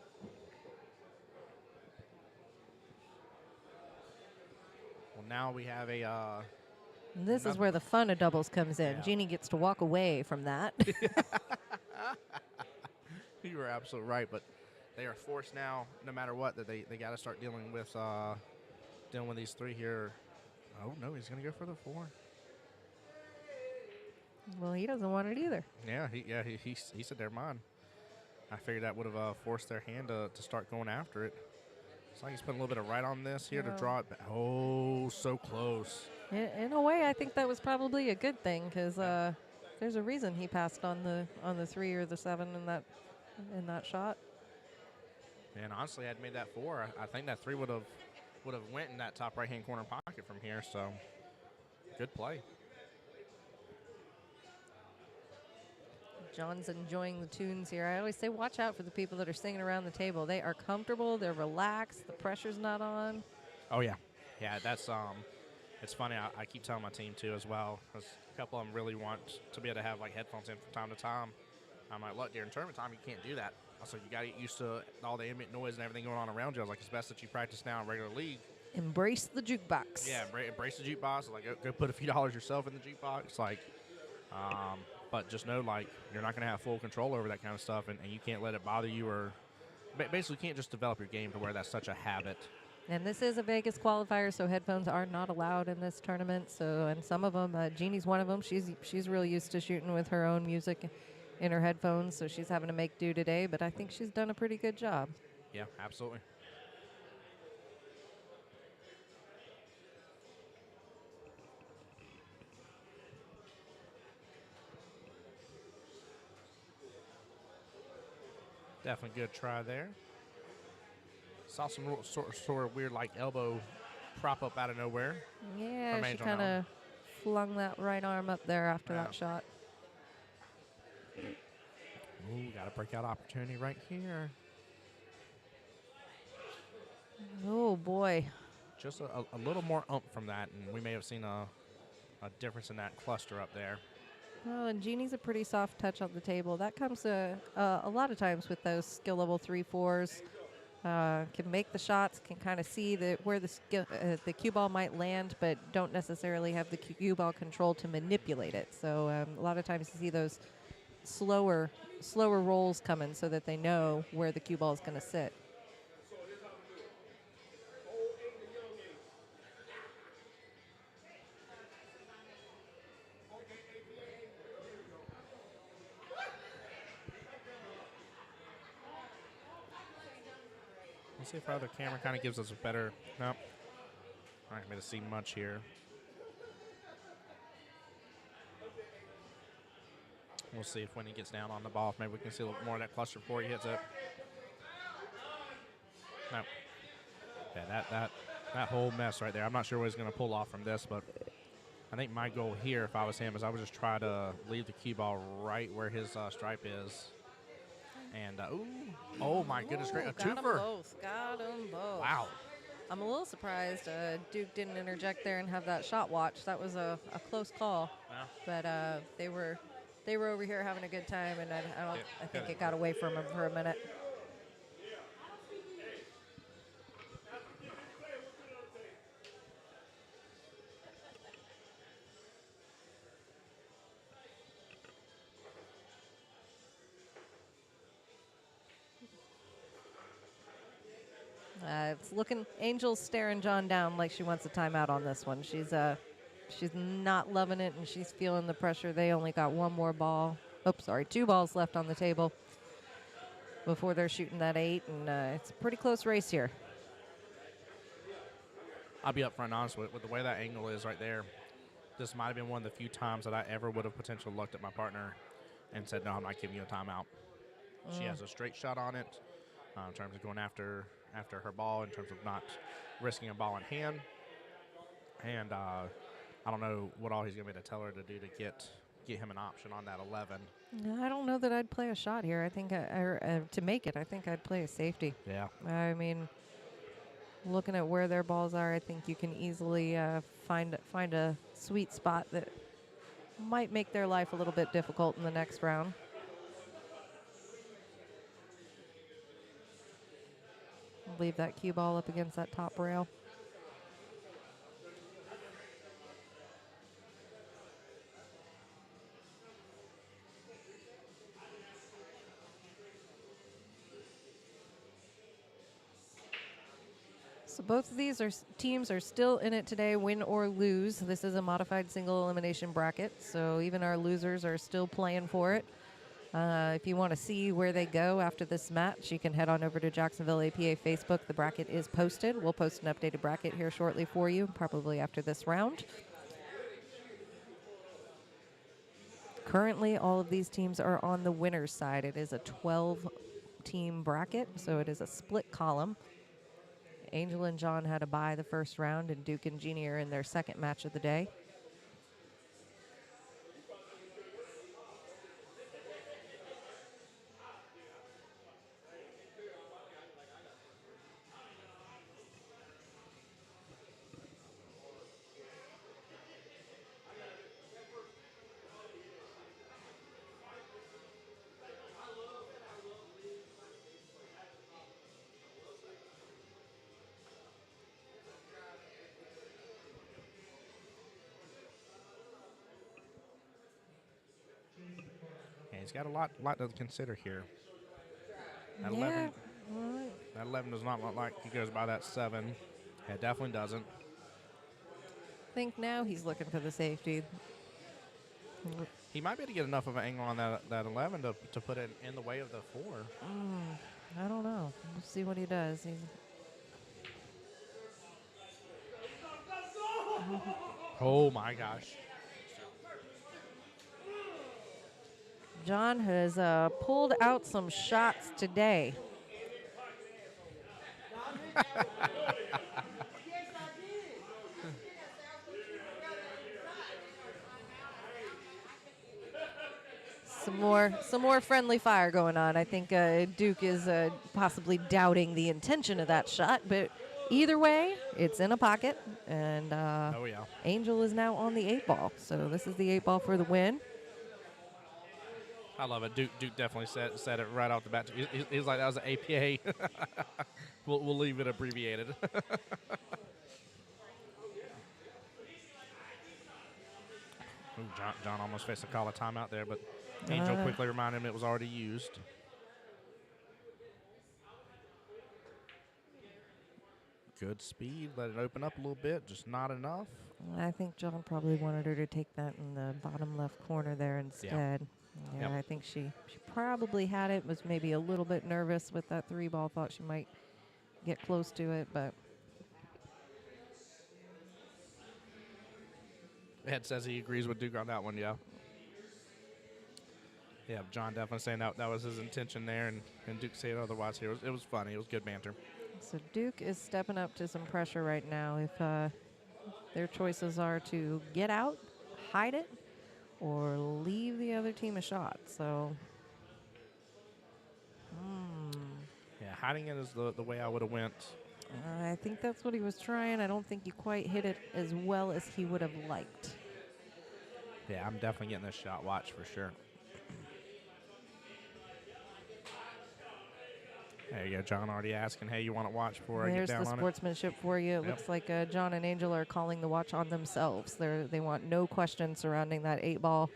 Well, now we have a... This is where the fun of doubles comes in. Yeah. Jeannie gets to walk away from that. You were absolutely right, but they are forced now, no matter what, that they got to start dealing with these 3 here. Oh, no, he's going to go for the 4. Well, he doesn't want it either. Yeah, he said they're mine. I figured that would have forced their hand to start going after it. It's like he's putting a little bit of right on this here to draw it back. Oh, so close. In a way, I think that was probably a good thing because there's a reason he passed on the 3 or the 7 in that shot. And honestly, I'd made that 4. I think that 3 would have went in that top right-hand corner pocket from here. So, good play. John's enjoying the tunes here. I always say watch out for the people that are singing around the table. They are comfortable. They're relaxed. The pressure's not on. Oh, yeah. Yeah, that's it's funny. I keep telling my team, too, as well. 'Cause a couple of them really want to be able to have, like, headphones in from time to time. I'm like, look, during tournament time, you can't do that. I said, you got to get used to all the ambient noise and everything going on around you. I was like, it's best that you practice now in regular league. Embrace the jukebox. Yeah, embrace the jukebox. Like, go put a few dollars yourself in the jukebox. Like, but just know, like, you're not going to have full control over that kind of stuff, and you can't let it bother you or basically can't just develop your game to where that's such a habit. And this is a Vegas qualifier, so headphones are not allowed in this tournament. So, and some of them, Jeannie's one of them. She's really used to shooting with her own music in her headphones, so she's having to make do today. But I think she's done a pretty good job. Yeah, absolutely. Definitely good try there. Saw some sort of weird like elbow prop up out of nowhere. Yeah, From she Angel kind now. of flung that right arm up there after Yeah. that shot. Ooh, got a breakout opportunity right here. Oh, boy. Just a little more ump from that, and we may have seen a difference in that cluster up there. Oh, and Jeannie's a pretty soft touch on the table. That comes a lot of times with those skill level 3-4s. Can make the shots, can kind of see where the cue ball might land, but don't necessarily have the cue ball control to manipulate it. So a lot of times you see those slower rolls coming so that they know where the cue ball is going to sit. Let's see if our other camera kind of gives us a better. Nope. Not going to see much here. We'll see if when he gets down on the ball, maybe we can see a little more of that cluster before he hits it. No. Yeah, that whole mess right there. I'm not sure what he's going to pull off from this, but I think my goal here, if I was him, is I would just try to leave the cue ball right where his stripe is. And, oh my goodness, great. A Got 'em twofer. both. Got 'em both. Wow. I'm a little surprised Duke didn't interject there and have that shot watch. That was a close call. Yeah. But they were over here having a good time, and I think it got away from them for a minute. It's looking, Angel's staring John down like she wants a timeout on this one. She's not loving it, and she's feeling the pressure. They only got one more ball. Oops, sorry, 2 balls left on the table before they're shooting that 8, and it's a pretty close race here. I'll be upfront and honest with the way that angle is right there. This might have been one of the few times that I ever would have potentially looked at my partner and said, no, I'm not giving you a timeout. She has a straight shot on it in terms of going after her ball, in terms of not risking a ball in hand. And I don't know what all he's going to be able to tell her to do to get him an option on that 11. I don't know that I'd play a shot here. I think to make it, I think I'd play a safety. Yeah. I mean, looking at where their balls are, I think you can easily find a sweet spot that might make their life a little bit difficult in the next round. Leave that cue ball up against that top rail. So both of these teams are still in it today, win or lose. This is a modified single elimination bracket, so even our losers are still playing for it. If you want to see where they go after this match, you can head on over to Jacksonville APA Facebook. The bracket is posted. We'll post an updated bracket here shortly for you, probably after this round. Currently, all of these teams are on the winner's side. It is a 12-team bracket, so it is a split column. Angel and John had a bye the first round, and Duke and Jeannie are in their second match of the day. Yeah, he's got a lot to consider here. That Yeah. 11, Well, that 11 does not look like he goes by that 7. It definitely doesn't. I think now he's looking for the safety. He might be able to get enough of an angle on that 11 to put it in the way of the 4. I don't know. We'll see what he does. Oh my gosh. John has pulled out some shots today. Some more friendly fire going on. I think Duke is possibly doubting the intention of that shot, but either way, it's in a pocket, and Oh, yeah. Angel is now on the 8 ball. So this is the 8 ball for the win. I love it. Duke definitely said it right off the bat. He's like, that was an APA. we'll leave it abbreviated. Ooh, John almost faced a call of timeout there, but Angel quickly reminded him it was already used. Good speed. Let it open up a little bit, just not enough. I think John probably wanted her to take that in the bottom left corner there instead. Yeah, Yep. I think she probably had it, was maybe a little bit nervous with that 3 ball, thought she might get close to it, but Ed says he agrees with Duke on that one, yeah. Yeah, John definitely saying that was his intention there, and Duke saying otherwise here. It was funny. It was good banter. so Duke is stepping up to some pressure right now. If their choices are to get out, hide it, or leave the other team a shot. So, Yeah, hiding it is the way I would have went. I think that's what he was trying. I don't think he quite hit it as well as he would have liked. Yeah, I'm definitely getting this shot watch for sure. There you go, John already asking, hey, you want to watch before There's I get the down on it? sportsmanship for you. It Yep. looks like John and Angel are calling the watch on themselves. They want no questions surrounding that 8 ball.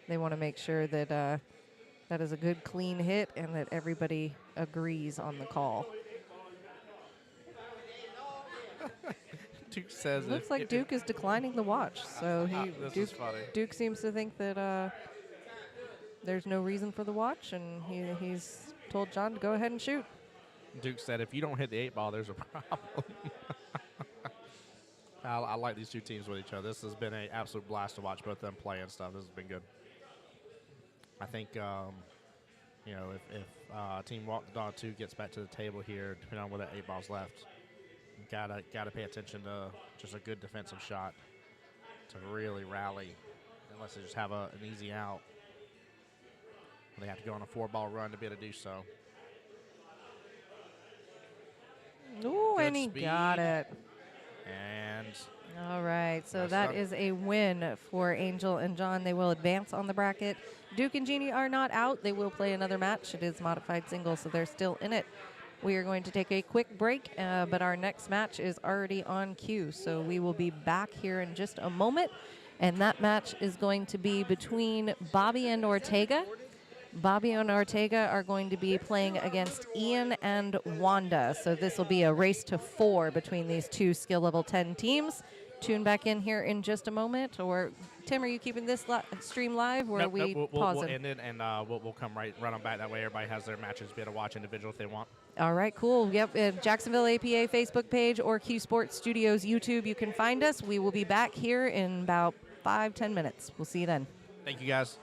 They want to make sure that that is a good, clean hit and that everybody agrees on the call. Duke says Looks like Duke is declining the watch. So this is funny. Duke seems to think that there's no reason for the watch, and he's told John to go ahead and shoot. Duke said, if you don't hit the 8 ball, there's a problem. I like these two teams with each other. This has been an absolute blast to watch both of them play and stuff. This has been good. I think, if Team Walk the Dog 2 gets back to the table here, depending on where that 8 ball's left, gotta pay attention to just a good defensive shot to really rally, unless they just have an easy out. They have to go on a 4-ball run to be able to do so. Ooh, Good and he speed. got it. And All right, so Nice that done. is a win for Angel and John. They will advance on the bracket. Duke and Jeannie are not out. They will play another match. It is modified singles, so they're still in it. We are going to take a quick break, but our next match is already on cue, so we will be back here in just a moment. And that match is going to be between Bobby and Ortega. Bobby and Ortega are going to be playing against Ian and Wanda. So this will be a race to 4 between these two skill level 10 teams. Tune back in here in just a moment. Or, Tim, are you keeping this stream live, or are we we'll pausing? end it, and we'll come right on back. That way everybody has their matches to be able to watch individual if they want. All right, cool. Yep, Jacksonville APA Facebook page or Q Sports Studios YouTube. You can find us. We will be back here in about 5-10 minutes. We'll see you then. Thank you, guys.